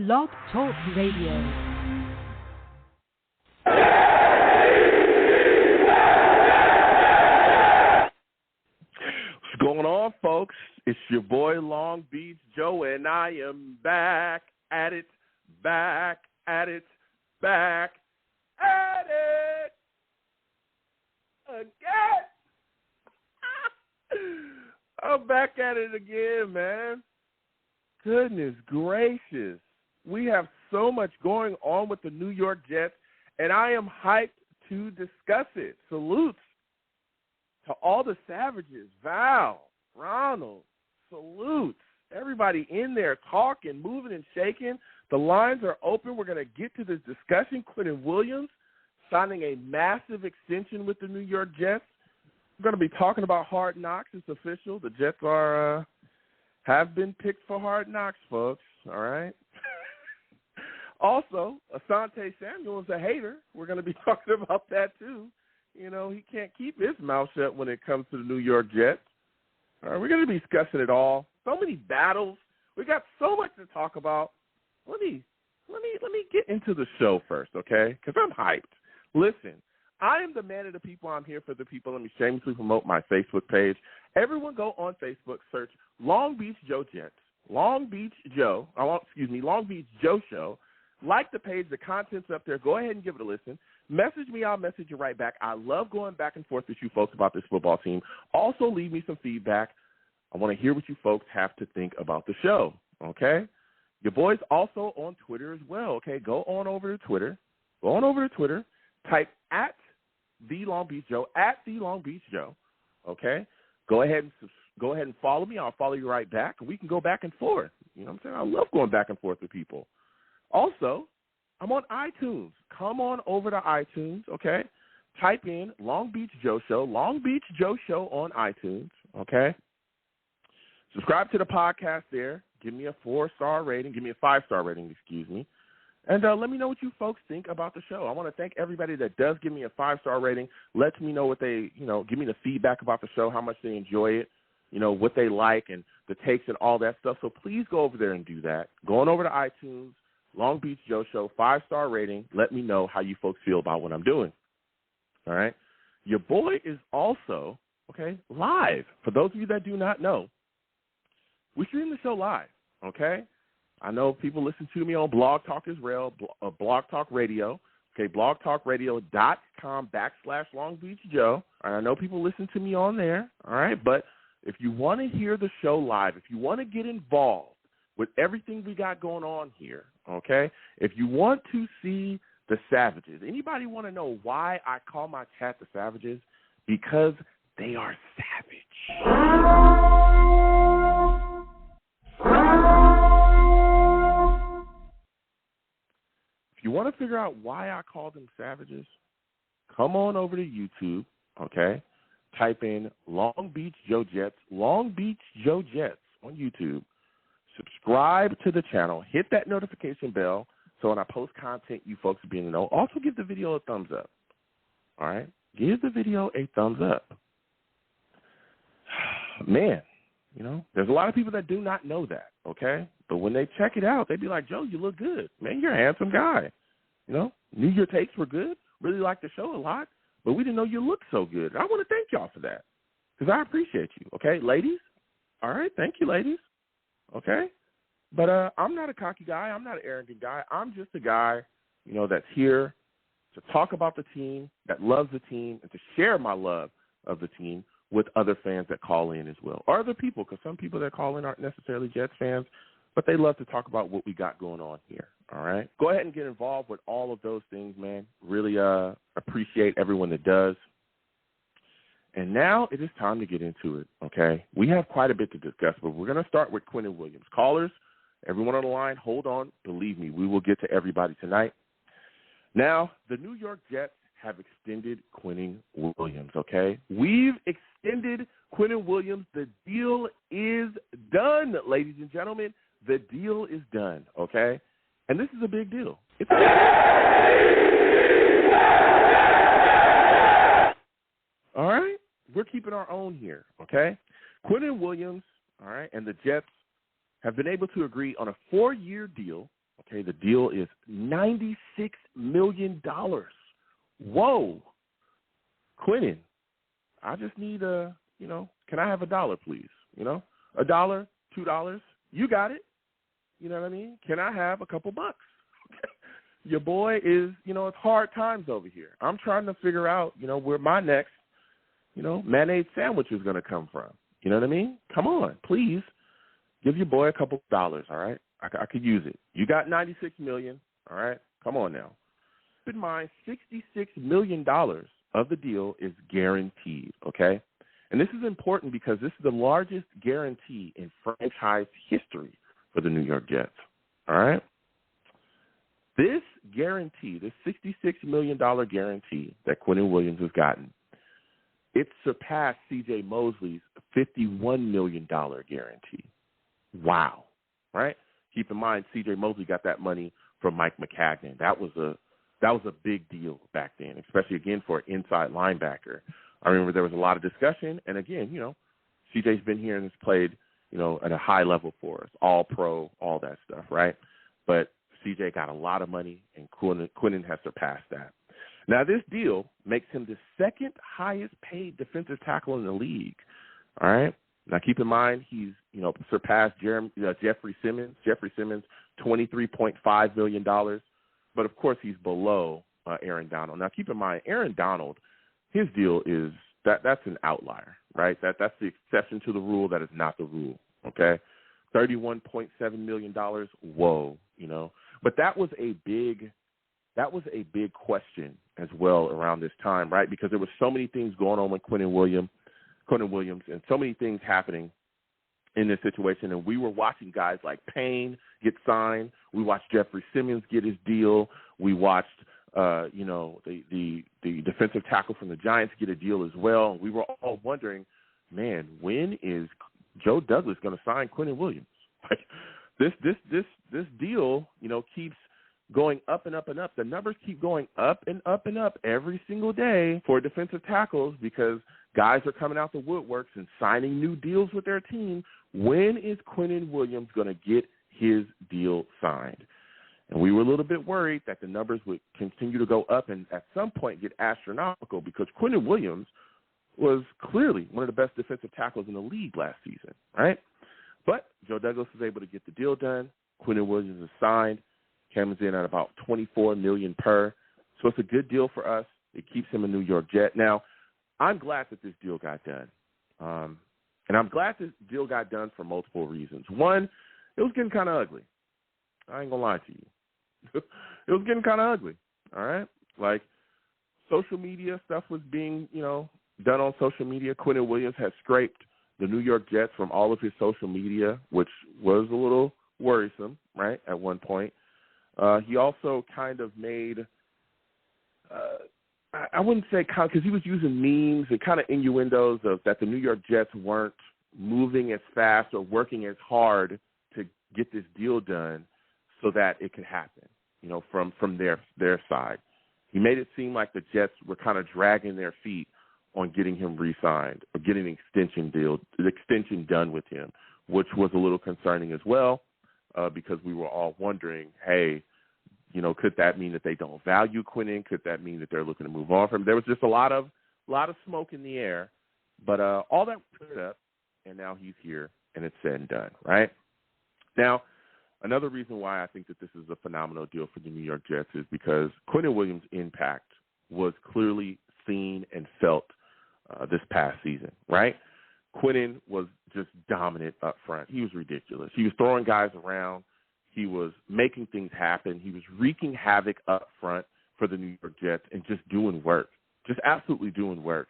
Blog Talk Radio. What's going on, folks? It's your boy Long Beach Joe, and I am back at it again. I'm back at it again, man. Goodness gracious. We have so much going on with the New York Jets, and I am hyped to discuss it. Salutes to all the Savages. Val, Ronald, salutes. Everybody in there talking, moving, and shaking. The lines are open. We're going to get to this discussion. Quinnen Williams signing a massive extension with the New York Jets. We're going to be talking about Hard Knocks. It's official. The Jets have been picked for Hard Knocks, folks. All right. Also, Asante Samuel is a hater. We're going to be talking about that too. You know, he can't keep his mouth shut when it comes to the New York Jets. All right, we're going to be discussing it all. So many battles. We got so much to talk about. Let me get into the show first, okay? Because I'm hyped. Listen, I am the man of the people. I'm here for the people. Let me shamelessly promote my Facebook page. Everyone go on Facebook, search Long Beach Joe Jets, Long Beach Joe Show. Like the page. The content's up there. Go ahead and give it a listen. Message me. I'll message you right back. I love going back and forth with you folks about this football team. Also, leave me some feedback. I want to hear what you folks have to think about the show, okay? Your boy's also on Twitter as well, okay? Go on over to Twitter. Type at The Long Beach Joe, okay? Go ahead and follow me. I'll follow you right back, and we can go back and forth. You know what I'm saying? I love going back and forth with people. Also, I'm on iTunes. Come on over to iTunes, okay? Type in Long Beach Joe Show on iTunes, okay? Subscribe to the podcast there. Give me a 4-star rating. Give me a 5-star rating, excuse me. And let me know what you folks think about the show. I want to thank everybody that does give me a 5-star rating. Let me know what they, give me the feedback about the show, how much they enjoy it, what they like and the takes and all that stuff. So please go over there and do that. Going over to iTunes, Long Beach Joe Show, 5-star rating. Let me know how you folks feel about what I'm doing. All right. Your boy is also, live. For those of you that do not know, we stream the show live, okay? I know people listen to me on Blog Talk Israel, Blog Talk Radio, blogtalkradio.com/Long Beach Joe. I know people listen to me on there, all right? But if you want to hear the show live, if you want to get involved with everything we got going on here, okay? If you want to see the Savages, anybody want to know why I call my chat the Savages? Because they are savage. If you want to figure out why I call them Savages, come on over to YouTube, okay? Type in Long Beach Joe Jets on YouTube. Subscribe to the channel. Hit that notification bell so when I post content, you folks will be in the know. Also, give the video a thumbs up, all right? Give the video a thumbs up. Man, there's a lot of people that do not know that, okay? But when they check it out, they be like, Joe, you look good. Man, you're a handsome guy. Knew your takes were good. Really liked the show a lot. But we didn't know you looked so good. And I want to thank y'all for that because I appreciate you, okay? Ladies, all right, thank you, ladies, okay? But I'm not a cocky guy. I'm not an arrogant guy. I'm just a guy, that's here to talk about the team, that loves the team, and to share my love of the team with other fans that call in as well, or other people, because some people that call in aren't necessarily Jets fans, but they love to talk about what we got going on here, all right? Go ahead and get involved with all of those things, man. Really appreciate everyone that does. And now it is time to get into it, okay? We have quite a bit to discuss, but we're going to start with Quinnen Williams. Callers, everyone on the line, hold on. Believe me, we will get to everybody tonight. Now, the New York Jets have extended Quinnen Williams, okay? We've extended Quinnen Williams. The deal is done, ladies and gentlemen. The deal is done, okay? And this is a big deal. All right? We're keeping our own here, okay? Quinnen Williams, all right, and the Jets have been able to agree on a 4-year deal, Okay, the deal is $96 million. Whoa. Quinnen, I just need can I have $1, please? $1, $2, you got it. You know what I mean? Can I have a couple bucks? Your boy is, it's hard times over here. I'm trying to figure out, where my next, mayonnaise sandwich is going to come from. You know what I mean? Come on, please. Give your boy a couple dollars, all right? I could use it. You got $96 million, all right? Come on now. Keep in mind, $66 million of the deal is guaranteed, okay? And this is important because this is the largest guarantee in franchise history for the New York Jets, all right? This guarantee, this $66 million guarantee that Quinnen Williams has gotten, it surpassed C.J. Mosley's $51 million guarantee. Wow, right? Keep in mind, C.J. Mosley got that money from Mike McCagnon. That was a big deal back then, especially, again, for an inside linebacker. I remember there was a lot of discussion, and, again, C.J.'s been here and has played, at a high level for us, all pro, all that stuff, right? But C.J. got a lot of money, and Quinnen has surpassed that. Now, this deal makes him the second highest paid defensive tackle in the league, all right? Now, keep in mind, he's, surpassed Jeffrey Simmons. Jeffrey Simmons, $23.5 million. But, of course, he's below Aaron Donald. Now, keep in mind, Aaron Donald, his deal is that's an outlier, right? That's the exception to the rule. That is not the rule, okay? $31.7 million, whoa, But that was a big question as well around this time, right? Because there were so many things going on with Quinnen Williams, and so many things happening in this situation. And we were watching guys like Payne get signed. We watched Jeffrey Simmons get his deal. We watched, the defensive tackle from the Giants get a deal as well. And we were all wondering, man, when is Joe Douglas going to sign Quinnen Williams? Like this deal, keeps going up and up and up. The numbers keep going up and up and up every single day for defensive tackles because guys are coming out the woodworks and signing new deals with their team. When is Quinnen Williams going to get his deal signed? And we were a little bit worried that the numbers would continue to go up and at some point get astronomical because Quinnen Williams was clearly one of the best defensive tackles in the league last season, right? But Joe Douglas was able to get the deal done. Quinnen Williams is signed. Comes in at about $24 million per. So it's a good deal for us. It keeps him a New York Jet. Now, I'm glad that this deal got done. And I'm glad this deal got done for multiple reasons. One, it was getting kind of ugly. I ain't going to lie to you. It was getting kind of ugly, all right? Like, social media stuff was being, done on social media. Quinnen Williams had scraped the New York Jets from all of his social media, which was a little worrisome, right, at one point. He also kind of made, I wouldn't say, because he was using memes and kind of innuendos of that the New York Jets weren't moving as fast or working as hard to get this deal done so that it could happen, from their side. He made it seem like the Jets were kind of dragging their feet on getting him re-signed or getting an extension done with him, which was a little concerning as well because we were all wondering, hey, could that mean that they don't value Quinnen? Could that mean that they're looking to move on from him? There was just a lot of smoke in the air, but all that cleared up, and now he's here, and it's said and done, right? Now, another reason why I think that this is a phenomenal deal for the New York Jets is because Quinnen Williams' impact was clearly seen and felt this past season, right? Quinnen was just dominant up front. He was ridiculous. He was throwing guys around. He was making things happen. He was wreaking havoc up front for the New York Jets and just doing work, just absolutely doing work.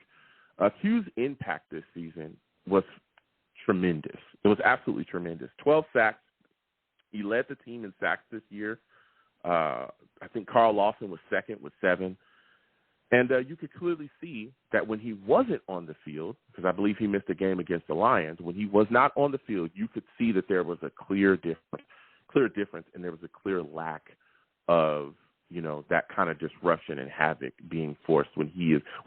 Q's impact this season was tremendous. It was absolutely tremendous. 12 sacks. He led the team in sacks this year. I think Carl Lawson was second with 7. And you could clearly see that when he wasn't on the field, because I believe he missed a game against the Lions, when he was not on the field, you could see that there was a clear difference, and there was a clear lack of, that kind of disruption and havoc being forced when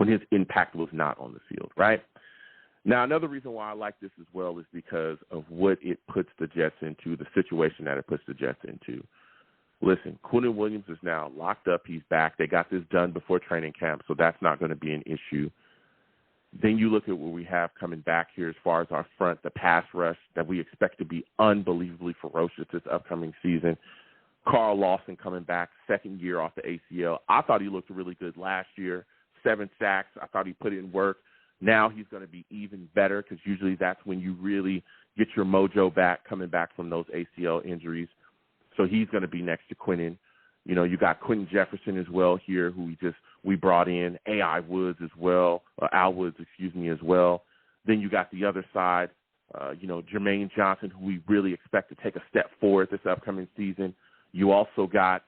his impact was not on the field, right? Now, another reason why I like this as well is because of what it puts the Jets into, the situation that it puts the Jets into. listen, Quinnen Williams is now locked up. He's back. They got this done before training camp, so that's not going to be an issue. Then you look at what we have coming back here as far as our front, the pass rush that we expect to be unbelievably ferocious this upcoming season. Carl Lawson coming back, second year off the ACL. I thought he looked really good last year, 7 sacks. I thought he put in work. Now he's going to be even better because usually that's when you really get your mojo back coming back from those ACL injuries. So he's going to be next to Quinnen. You know, you got Quentin Jefferson as well here, who we brought in, Al Woods as well, as well. Then you got the other side, Jermaine Johnson, who we really expect to take a step forward this upcoming season. You also got,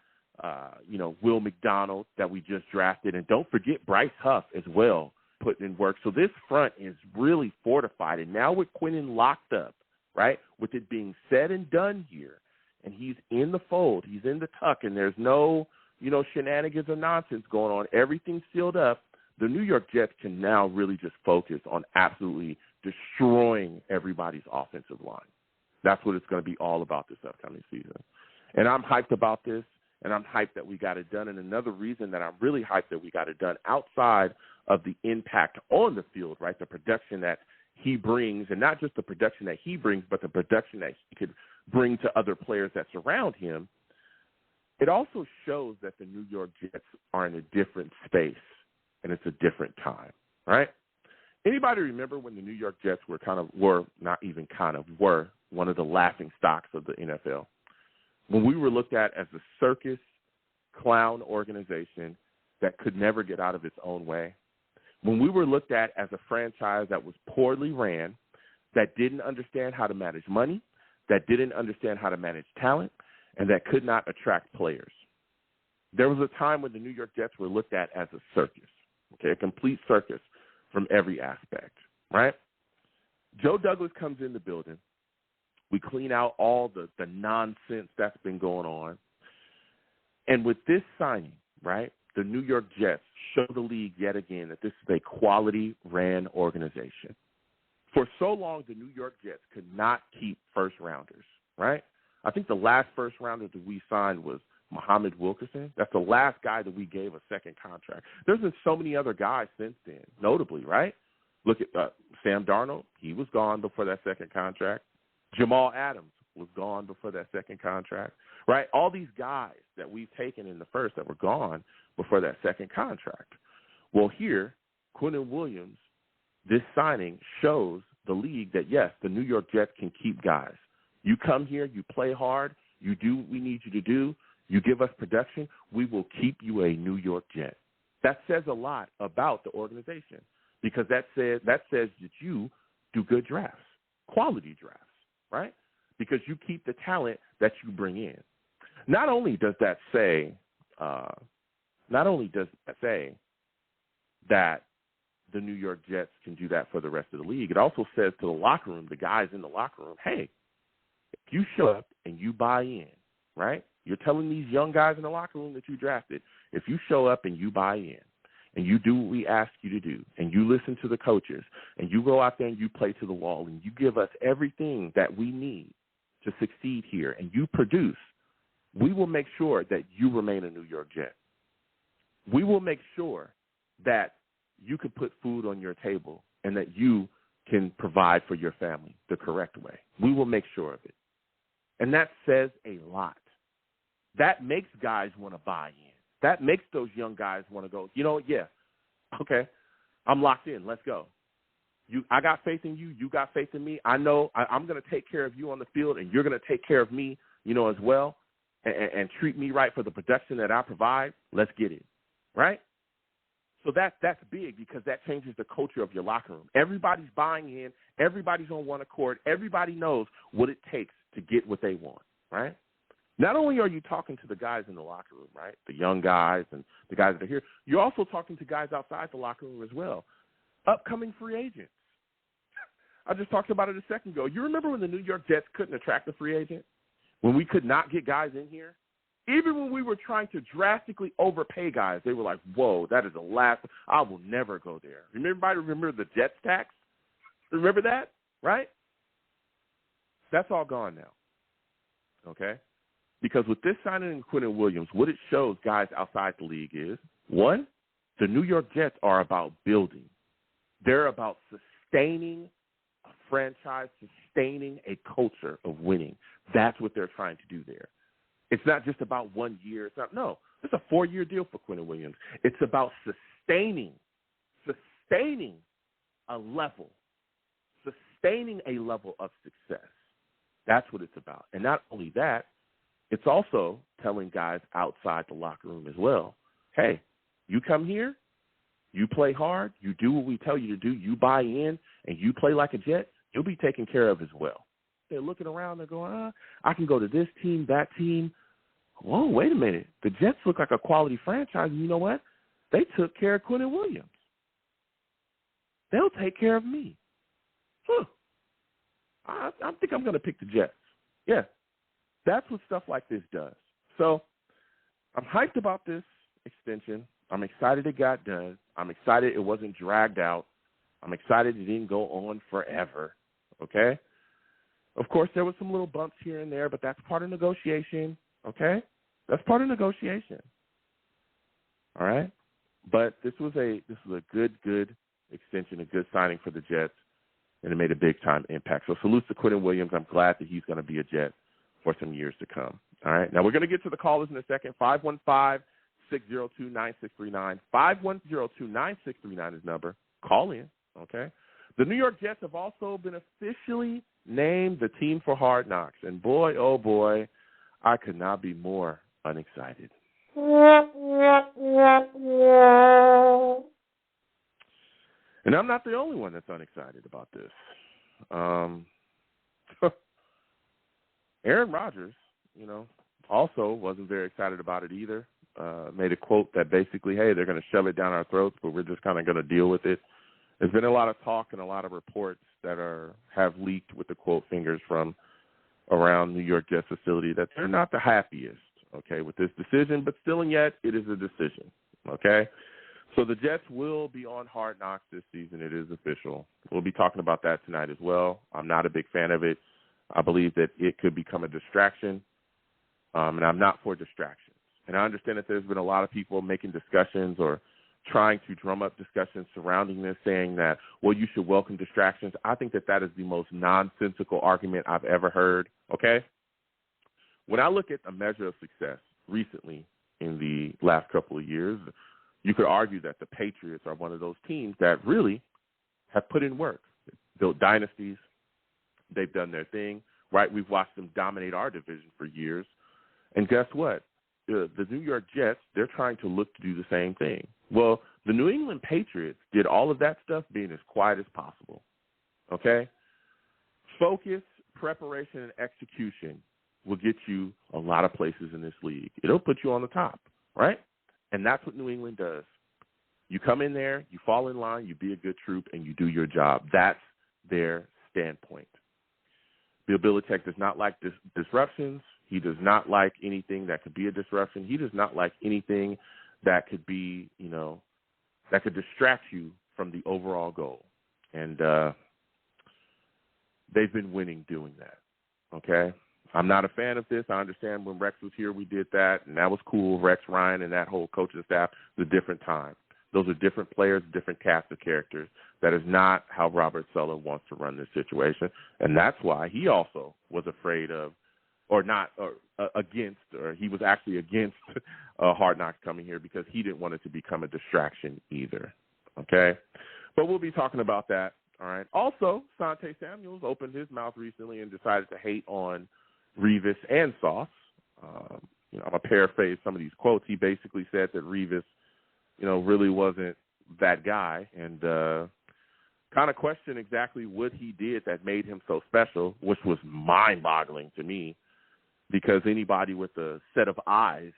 Will McDonald that we just drafted. And don't forget Bryce Huff as well, putting in work. So this front is really fortified. And now with Quinnen locked up, right, with it being said and done here, and he's in the fold, he's in the tuck, and there's no, shenanigans or nonsense going on. Everything's sealed up. The New York Jets can now really just focus on absolutely destroying everybody's offensive line. That's what it's going to be all about this upcoming season. And I'm hyped about this, and I'm hyped that we got it done. And another reason that I'm really hyped that we got it done outside of the impact on the field, right, the production that he brings, and not just the production that he brings, but the production that he could bring to other players that surround him, it also shows that the New York Jets are in a different space, and it's a different time, right? Anybody remember when the New York Jets were one of the laughing stocks of the NFL? When we were looked at as a circus clown organization that could never get out of its own way, when we were looked at as a franchise that was poorly ran, that didn't understand how to manage money, that didn't understand how to manage talent, and that could not attract players. There was a time when the New York Jets were looked at as a circus, okay, a complete circus from every aspect, right? Joe Douglas comes in the building. We clean out all the nonsense that's been going on. And with this signing, right, the New York Jets show the league yet again that this is a quality-ran organization. For so long, the New York Jets could not keep first-rounders, right? I think the last first-rounder that we signed was Muhammad Wilkerson. That's the last guy that we gave a second contract. There's been so many other guys since then, notably, right? Look at Sam Darnold. He was gone before that second contract. Jamal Adams was gone before that second contract, right? All these guys that we've taken in the first that were gone before that second contract. Well, here, Quinnen Williams, this signing shows the league that, yes, the New York Jets can keep guys. You come here, you play hard, you do what we need you to do, you give us production, we will keep you a New York Jet. That says a lot about the organization because that says that you do good drafts, quality drafts, right? Because you keep the talent that you bring in. Not only does that say that the New York Jets can do that for the rest of the league, it also says to the locker room, the guys in the locker room, hey, if you show up and you buy in, right? You're telling these young guys in the locker room that you drafted, if you show up and you buy in and you do what we ask you to do and you listen to the coaches and you go out there and you play to the wall and you give us everything that we need to succeed here and you produce, we will make sure that you remain a New York Jet. We will make sure that you can put food on your table and that you can provide for your family the correct way. We will make sure of it. And that says a lot. That makes guys want to buy in. That makes those young guys want to go, okay, I'm locked in. Let's go. I got faith in you. You got faith in me. I know I'm going to take care of you on the field, and you're going to take care of me, as well, and treat me right for the production that I provide. Let's get it, right? So that's big because that changes the culture of your locker room. Everybody's buying in. Everybody's on one accord. Everybody knows what it takes to get what they want, right? Not only are you talking to the guys in the locker room, right, the young guys and the guys that are here, you're also talking to guys outside the locker room as well, upcoming free agents. I just talked about it a second ago. You remember when the New York Jets couldn't attract a free agent? When we could not get guys in here? Even when we were trying to drastically overpay guys, they were like, whoa, that is the last. I will never go there. Remember the Jets tax? Remember that, right? That's all gone now, okay? Because with this signing in Quinnen Williams, what it shows guys outside the league is, one, the New York Jets are about building. They're about sustaining a franchise, sustaining a culture of winning. That's what they're trying to do there. It's not just about 1 year. It's a 4-year deal for Quinnen Williams. It's about sustaining a level of success. That's what it's about. And not only that, it's also telling guys outside the locker room as well, hey, you come here, you play hard, you do what we tell you to do, you buy in, and you play like a Jet, you'll be taken care of as well. They're looking around, they're going, I can go to this team, that team. Whoa, wait a minute. The Jets look like a quality franchise, and you know what? They took care of Quinnen Williams. They'll take care of me. I think I'm going to pick the Jets. Yeah, that's what stuff like this does. So I'm hyped about this extension. I'm excited it got done. I'm excited it wasn't dragged out. I'm excited it didn't go on forever, okay? Of course, there were some little bumps here and there, but that's part of negotiation, okay? That's part of negotiation, all right? But this was a good extension, a good signing for the Jets, and it made a big-time impact. So salute to Quinnen Williams. I'm glad that he's going to be a Jet for some years to come, all right? Now, we're going to get to the callers in a second. 515-602-9639. 510-29639 is number. Call in, okay? The New York Jets have also been officially named the team for Hard Knocks. And boy, oh boy, I could not be more unexcited. And I'm not the only one that's unexcited about this. Aaron Rodgers, also wasn't very excited about it either. Made a quote that basically, hey, they're going to shove it down our throats, but we're just kind of going to deal with it. There's been a lot of talk and a lot of reports that have leaked with the quote fingers from around New York Jets facility that they're not the happiest, okay, with this decision, but still and yet it is a decision, okay? So the Jets will be on Hard Knocks this season. It is official. We'll be talking about that tonight as well. I'm not a big fan of it. I believe that it could become a distraction, and I'm not for distractions. And I understand that there's been a lot of people making discussions or trying to drum up discussions surrounding this, saying that, well, you should welcome distractions. I think that is the most nonsensical argument I've ever heard, okay? When I look at a measure of success recently in the last couple of years, you could argue that the Patriots are one of those teams that really have put in work, built dynasties. They've done their thing, right? We've watched them dominate our division for years. And guess what? The New York Jets, they're trying to look to do the same thing. Well, the New England Patriots did all of that stuff being as quiet as possible, okay? Focus, preparation, and execution will get you a lot of places in this league. It'll put you on the top, right? And that's what New England does. You come in there, you fall in line, you be a good troop, and you do your job. That's their standpoint. Bill Belichick does not like disruptions. He does not like anything that could be a disruption. He does not like anything that could be, that could distract you from the overall goal. And they've been winning doing that, okay? I'm not a fan of this. I understand when Rex was here, we did that, and that was cool. Rex, Ryan, and that whole coaching staff was a different time. Those are different players, different cast of characters. That is not how Robert Saleh wants to run this situation, and that's why he also was afraid of, he was actually against Hard Knocks coming here because he didn't want it to become a distraction either, okay? But we'll be talking about that, all right? Also, Asante Samuel opened his mouth recently and decided to hate on Revis and Sauce. I'm going to paraphrase some of these quotes. He basically said that Revis, really wasn't that guy, and kind of questioned exactly what he did that made him so special, which was mind-boggling to me, because anybody with a set of eyes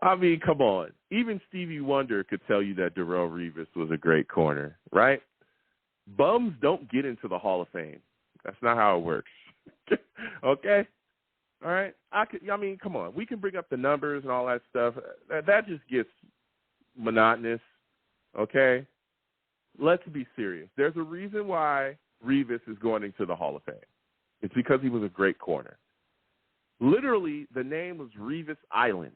I mean, come on. Even Stevie Wonder could tell you that Darrell Revis was a great corner, right? Bums don't get into the Hall of Fame. That's not how it works. Okay? All right? Come on. We can bring up the numbers and all that stuff. That just gets monotonous, okay? Let's be serious. There's a reason why Revis is going into the Hall of Fame. It's because he was a great corner. Literally, the name was Revis Island.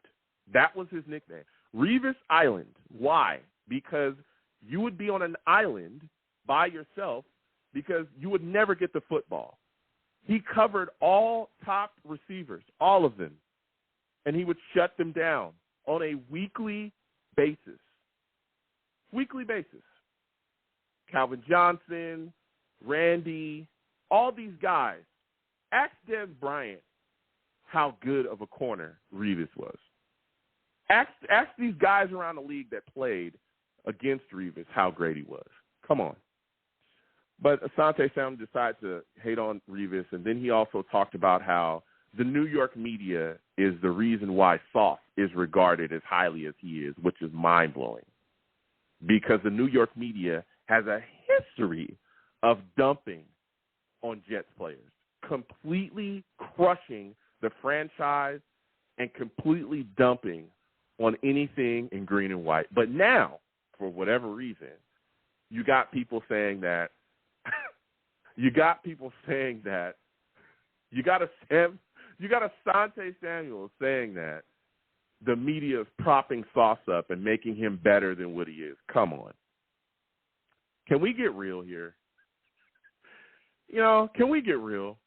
That was his nickname. Revis Island. Why? Because you would be on an island by yourself because you would never get the football. He covered all top receivers, all of them, and he would shut them down on a weekly basis. Weekly basis. Calvin Johnson, Randy, all these guys. Ask Des Bryant how good of a corner Revis was. Ask these guys around the league that played against Revis how great he was. Come on. But Asante Samuel decided to hate on Revis, and then he also talked about how the New York media is the reason why Sauce is regarded as highly as he is, which is mind-blowing. Because the New York media has a history of dumping on Jets players, completely crushing the franchise and completely dumping on anything in green and white. But now, for whatever reason, you got people saying that you got Asante Samuel saying that the media is propping Sauce up and making him better than what he is. Come on. Can we get real here? Can we get real?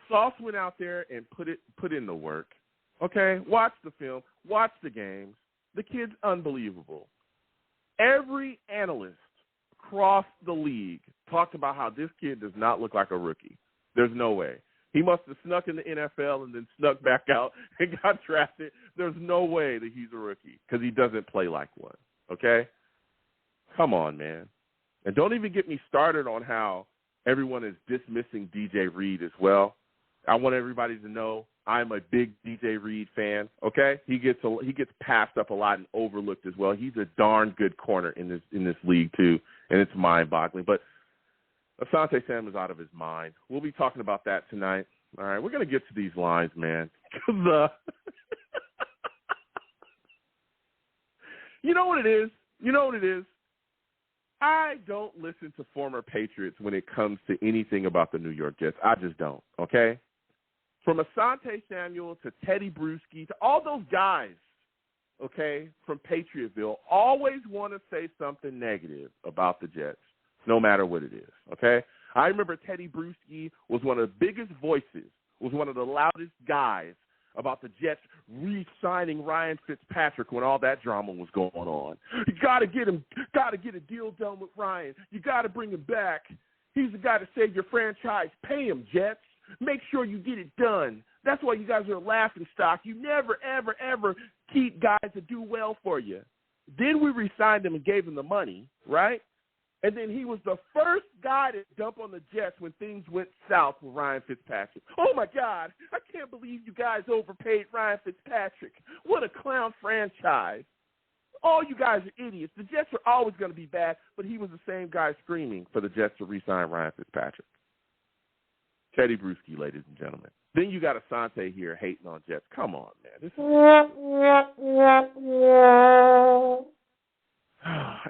Sauce went out there and put in the work. Okay? Watch the film. Watch the games. The kid's unbelievable. Every analyst across the league talked about how this kid does not look like a rookie. There's no way. He must have snuck in the NFL and then snuck back out and got drafted. There's no way that he's a rookie because he doesn't play like one. Okay? Come on, man. And don't even get me started on how everyone is dismissing DJ Reed as well. I want everybody to know I'm a big DJ Reed fan, okay? He gets passed up a lot and overlooked as well. He's a darn good corner in this league too, and it's mind-boggling. But Asante Samuel is out of his mind. We'll be talking about that tonight. All right, we're going to get to these lines, man. You know what it is? I don't listen to former Patriots when it comes to anything about the New York Jets. I just don't, okay? From Asante Samuel to Teddy Bruschi to all those guys, okay, from Patriotville, always want to say something negative about the Jets, no matter what it is, okay? I remember Teddy Bruschi was one of the biggest voices, was one of the loudest guys about the Jets re-signing Ryan Fitzpatrick when all that drama was going on. You got to get a deal done with Ryan. You got to bring him back. He's the guy to save your franchise. Pay him, Jets. Make sure you get it done. That's why you guys are a laughing stock. You never, ever, ever keep guys that do well for you. Then we re-signed him and gave him the money, right? And then he was the first guy to dump on the Jets when things went south with Ryan Fitzpatrick. Oh, my God, I can't believe you guys overpaid Ryan Fitzpatrick. What a clown franchise. All you guys are idiots. The Jets are always going to be bad, but he was the same guy screaming for the Jets to re-sign Ryan Fitzpatrick. Teddy Bruschi, ladies and gentlemen. Then you got Asante here hating on Jets. Come on, man.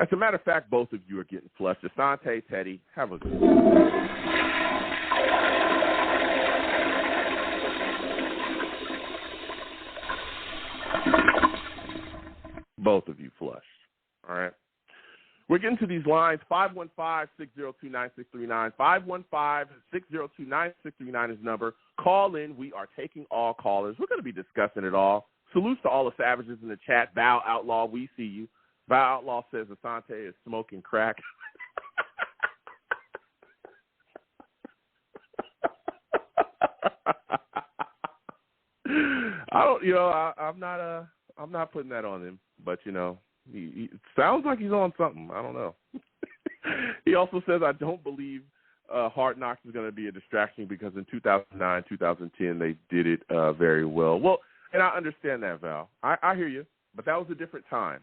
As a matter of fact, both of you are getting flushed. Asante, Teddy, have a good one. Both of you flushed. All right. We're getting to these lines. 515-602-9639. 515-602-9639 is the number. Call in. We are taking all callers. We're going to be discussing it all. Salutes to all the savages in the chat. Bow Outlaw, we see you. Bow Outlaw says Asante is smoking crack. I'm not putting that on him, but he it sounds like he's on something. I don't know. He also says, I don't believe Hard Knocks is going to be a distraction because in 2009, 2010, they did it very well. Well, and I understand that, Val. I hear you, but that was a different time,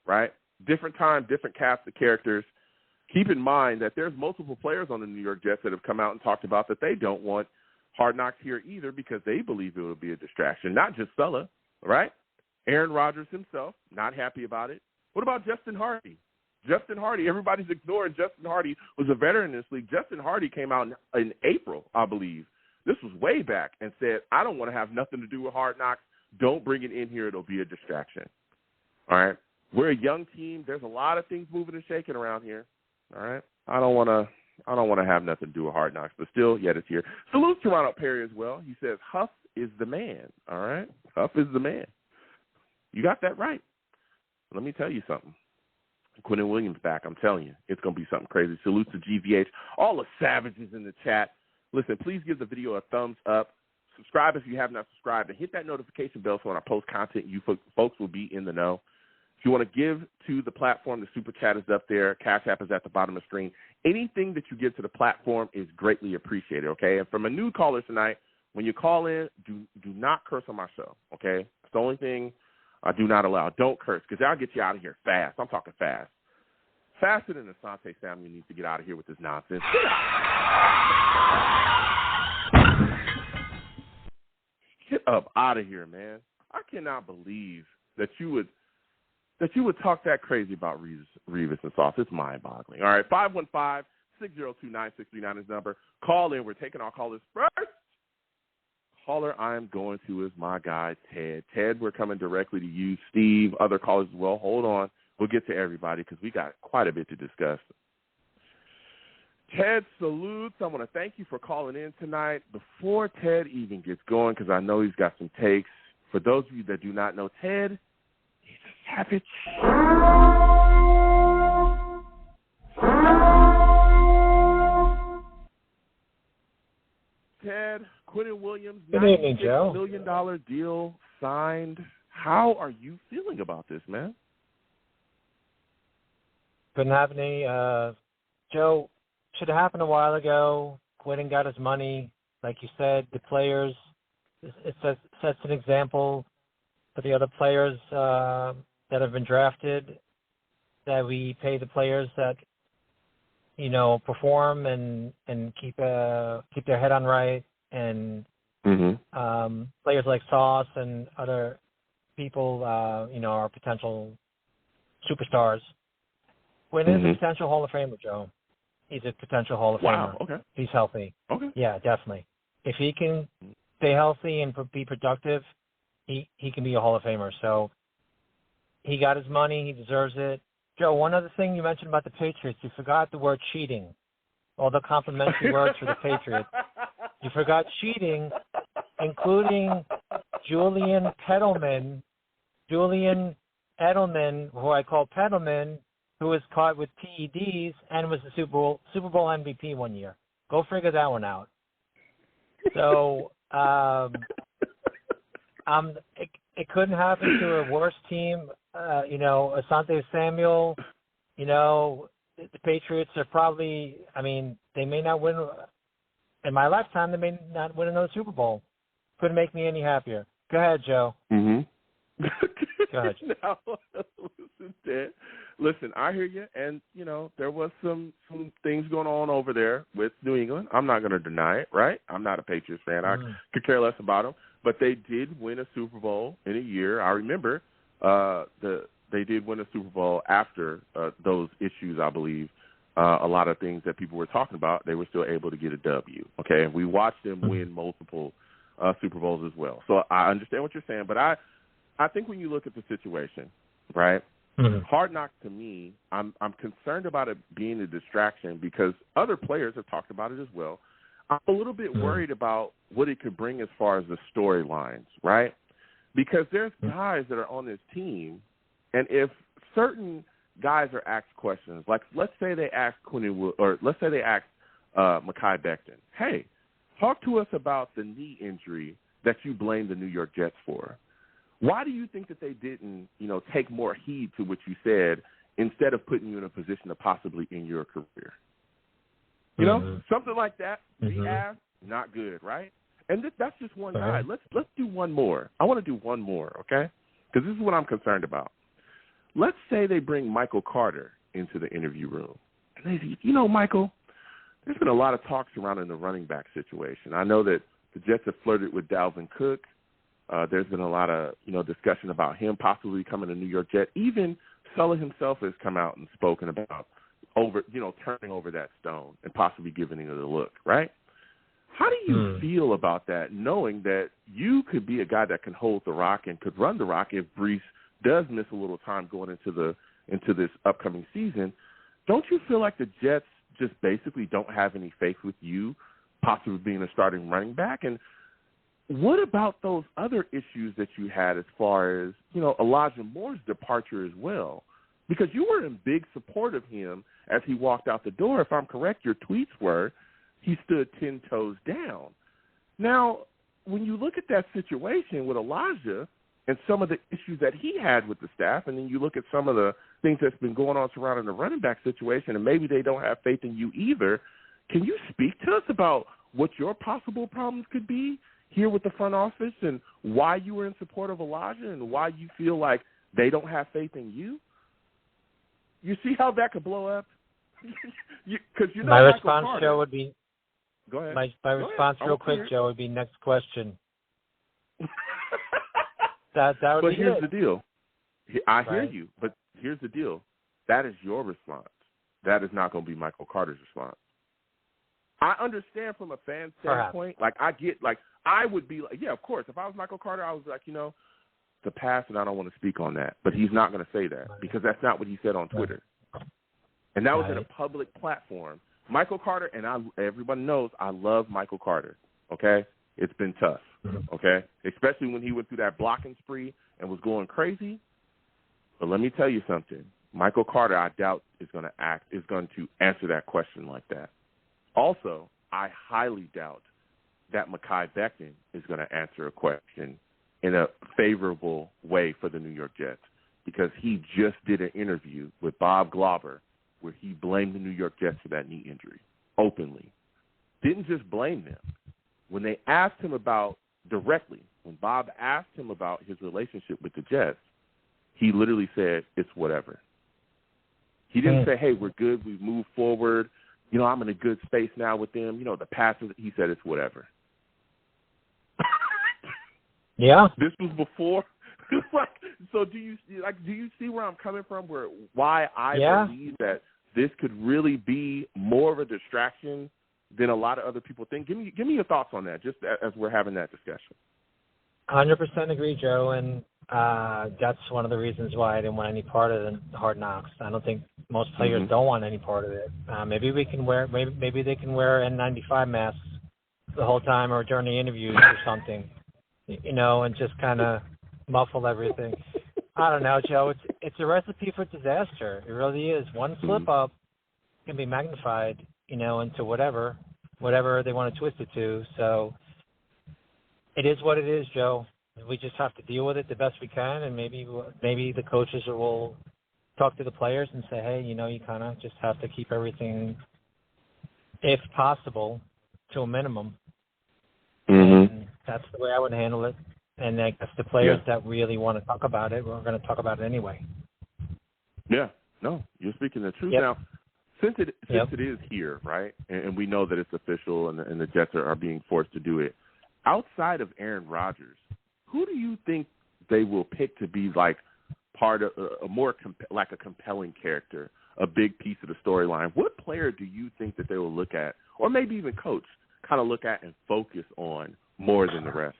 right? Different time, different cast of characters. Keep in mind that there's multiple players on the New York Jets that have come out and talked about that they don't want Hard Knocks here either because they believe it will be a distraction. Not just Sulla, right? Aaron Rodgers himself, not happy about it. What about Justin Harvey? Justin Hardy. Everybody's ignoring Justin Hardy was a veteran in this league. Justin Hardy came out in April, I believe. This was way back and said, I don't want to have nothing to do with Hard Knocks. Don't bring it in here. It'll be a distraction. All right. We're a young team. There's a lot of things moving and shaking around here. All right. I don't want to have nothing to do with Hard Knocks, but still, yet it's here. Salute to Ronald Perry as well. He says, Huff is the man. All right. Huff is the man. You got that right. Let me tell you something. Quinnen Williams back. I'm telling you, it's going to be something crazy. Salute to GVH, all the savages in the chat. Listen, please give the video a thumbs up. Subscribe if you have not subscribed, and hit that notification bell so when I post content, you folks will be in the know. If you want to give to the platform, the Super Chat is up there. Cash App is at the bottom of the screen. Anything that you give to the platform is greatly appreciated, okay? And from a new caller tonight, when you call in, do not curse on my show, okay? It's the only thing I do not allow. Don't curse, because I'll get you out of here fast. I'm talking fast. Faster than Asante Samuel needs to get out of here with this nonsense. Get up out of here, man. I cannot believe that you would talk that crazy about Revis and Sauce. It's mind-boggling. All right, 515-602-9639 is number. Call in. We're taking our callers first. Caller I'm going to is my guy, Ted. Ted, we're coming directly to you. Steve, other callers as well. Hold on. We'll get to everybody because we got quite a bit to discuss. Ted salutes. I want to thank you for calling in tonight. Before Ted even gets going, because I know he's got some takes, for those of you that do not know Ted, he's a savage. Ted, Quinnen Williams, $96 million deal signed. How are you feeling about this, man? Couldn't have any. Joe, should have happened a while ago. Quinnen got his money. Like you said, the players, it sets an example for the other players that have been drafted, that we pay the players that, you know, perform and keep their head on right. And players like Sauce and other people, you know, are potential superstars. Quinnen is a potential Hall of Famer, Joe. He's a potential Hall of Famer. Okay. He's healthy. Okay. Yeah, definitely. If he can stay healthy and be productive, he can be a Hall of Famer. So he got his money. He deserves it. Joe, one other thing you mentioned about the Patriots, you forgot the word cheating. All the complimentary words for the Patriots. You forgot cheating, including Julian Edelman, who I call Pedelman, who was caught with PEDs and was the Super Bowl MVP one year. Go figure that one out. So it couldn't happen to a worse team. You know, Asante Samuel, you know, the Patriots are probably, I mean, they may not win. In my lifetime, they may not win another Super Bowl. Couldn't make me any happier. Go ahead, Joe. Go ahead. Now, listen, I hear you. And, you know, there was some things going on over there with New England. I'm not going to deny it, right? I'm not a Patriots fan. I could care less about them. But they did win a Super Bowl in a year. I remember they did win a Super Bowl after those issues, I believe. A lot of things that people were talking about, they were still able to get a W, okay? And we watched them win multiple Super Bowls as well. So I understand what you're saying, but I think when you look at the situation, right, Hard Knocks to me, I'm concerned about it being a distraction because other players have talked about it as well. I'm a little bit worried about what it could bring as far as the storylines, right? Because there's guys that are on this team, and if certain guys are asked questions, like let's say they ask Quinnen, or let's say they ask Mekhi Becton, hey, talk to us about the knee injury that you blame the New York Jets for. Why do you think that they didn't, you know, take more heed to what you said instead of putting you in a position to possibly end your career? You know, something like that. Be asked, not good, right? And that's just one guy. Let's do one more. I want to do one more, okay? Because this is what I'm concerned about. Let's say they bring Michael Carter into the interview room. And they say, you know, Michael, there's been a lot of talk surrounding the running back situation. I know that the Jets have flirted with Dalvin Cook. There's been a lot of, you know, discussion about him possibly becoming a New York Jet. Even Sulla himself has come out and spoken about turning over that stone and possibly giving it a look, right? How do you feel about that, knowing that you could be a guy that can hold the rock and could run the rock if Brees does miss a little time going into this upcoming season? Don't you feel like the Jets just basically don't have any faith with you possibly being a starting running back? And what about those other issues that you had as far as, Elijah Moore's departure as well? Because you were in big support of him as he walked out the door. If I'm correct, your tweets were he stood 10 toes down. Now, when you look at that situation with Elijah and some of the issues that he had with the staff, and then you look at some of the things that's been going on surrounding the running back situation, and maybe they don't have faith in you either, can you speak to us about what your possible problems could be here with the front office and why you were in support of Elijah and why you feel like they don't have faith in you? You see how that could blow up? My response, Joe, would be. Go ahead. My response, real quick, Joe, would be next question. that would but be here's it. the deal. I hear you, but here's the deal. That is your response. That is not going to be Michael Carter's response. I understand from a fan standpoint. I would be like, yeah, of course. If I was Michael Carter, I was like, the past, and I don't want to speak on that. But he's not going to say that because that's not what he said on Twitter. And that was in a public platform. Michael Carter, and everyone knows I love Michael Carter, okay? It's been tough, okay? Especially when he went through that blocking spree and was going crazy. But let me tell you something. Michael Carter, I doubt, is going to answer that question like that. Also, I highly doubt that Mekhi Becton is going to answer a question in a favorable way for the New York Jets because he just did an interview with Bob Glauber where he blamed the New York Jets for that knee injury openly. Didn't just blame them. When they asked him when Bob asked him about his relationship with the Jets, he literally said, it's whatever. He didn't say, hey, we're good, we've moved forward, I'm in a good space now with them, the past, he said it's whatever. Yeah. This was before. So do you see where I'm coming from? Why I believe that this could really be more of a distraction than a lot of other people think. Give me your thoughts on that, just as we're having that discussion. 100% agree, Joe, and that's one of the reasons why I didn't want any part of the Hard Knocks. I don't think most players don't want any part of it. Maybe they can wear N95 masks the whole time or during the interviews or something, and just kind of muffle everything. I don't know, Joe. It's a recipe for disaster. It really is. One slip up can be magnified, into whatever they want to twist it to. So it is what it is, Joe. We just have to deal with it the best we can, and maybe the coaches will talk to the players and say, hey, you kind of just have to keep everything, if possible, to a minimum. And that's the way I would handle it. And I guess the players that really want to talk about it, we're going to talk about it anyway. Yeah. No, you're speaking the truth. Yep. Now, since it is here, right, and we know that it's official and the Jets are being forced to do it, outside of Aaron Rodgers, who do you think they will pick to be like part of a compelling character, a big piece of the storyline? What player do you think that they will look at, or maybe even coach, kind of look at and focus on more than the rest?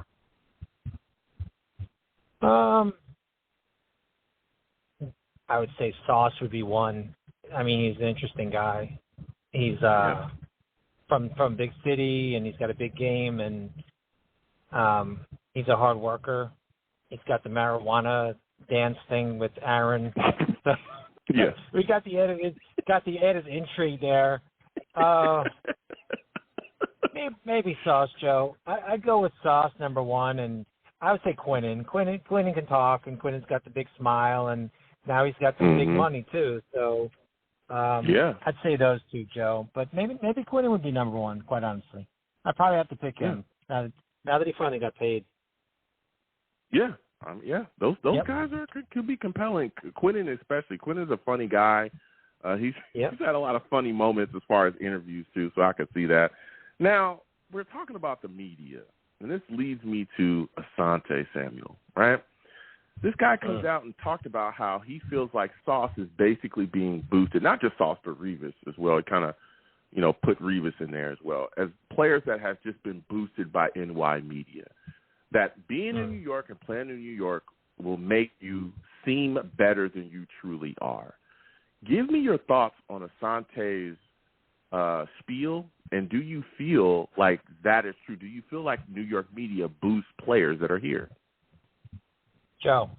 I would say Sauce would be one. I mean, he's an interesting guy. He's from big city, and he's got a big game, and he's a hard worker. He's got the marijuana dance thing with Aaron. Yes, we got the added intrigue there. Maybe Sauce, Joe. I'd go with Sauce number one, and I would say Quinnen. Quinnen can talk, and Quinnen's got the big smile, and now he's got some big money too. So I'd say those two, Joe. But maybe Quinnen would be number one, quite honestly. I'd probably have to pick him now that he finally got paid. Yeah. Those guys could be compelling. Quinnen especially. Quinnen's a funny guy. He's had a lot of funny moments as far as interviews too, so I could see that. Now, we're talking about the media, and this leads me to Asante Samuel, right? This guy comes out and talked about how he feels like Sauce is basically being boosted, not just Sauce, but Revis as well. It kind of, put Revis in there as well, as players that have just been boosted by NY media. That being in New York and playing in New York will make you seem better than you truly are. Give me your thoughts on Asante's spiel, and do you feel like that is true? Do you feel like New York media boosts players that are here? Joe,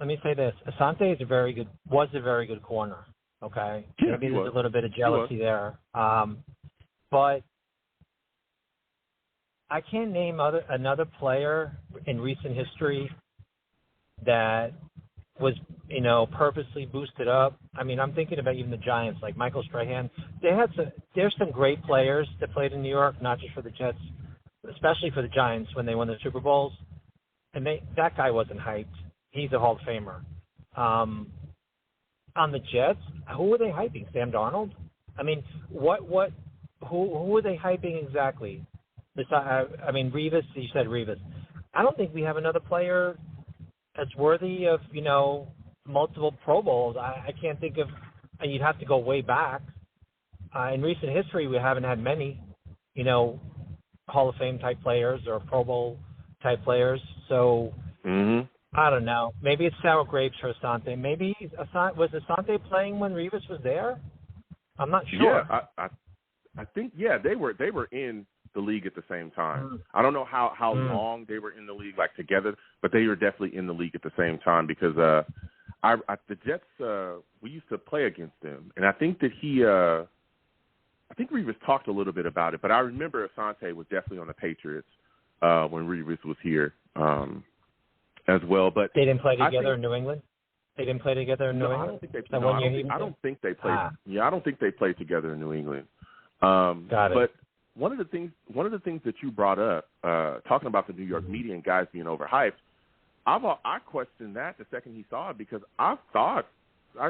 let me say this. Asante was a very good corner, okay? Yeah, maybe there's a little bit of jealousy there. But I can't name another player in recent history that was, purposely boosted up. I mean, I'm thinking about even the Giants, like Michael Strahan. There's some great players that played in New York, not just for the Jets, especially for the Giants when they won the Super Bowls. And that guy wasn't hyped. He's a Hall of Famer. On the Jets, who were they hyping? Sam Darnold? I mean, who were they hyping exactly? Revis, you said Revis. I don't think we have another player that's worthy of, multiple Pro Bowls. I can't think of, you'd have to go way back. In recent history, we haven't had many, Hall of Fame type players or Pro Bowl type players. So, I don't know. Maybe it's sour grapes for Asante. Maybe was Asante playing when Revis was there? I'm not sure. Yeah, I think they were in the league at the same time. I don't know how long they were in the league, like together, but they were definitely in the league at the same time because the Jets, we used to play against them, and I think that I think Revis talked a little bit about it, but I remember Asante was definitely on the Patriots when Revis was here as well. But they didn't play together in New England. They didn't play together in New England. I don't think they played. Yeah, I don't think they played together in New England. Got it. But one of the things that you brought up, talking about the New York media and guys being overhyped, I questioned that the second he saw it because I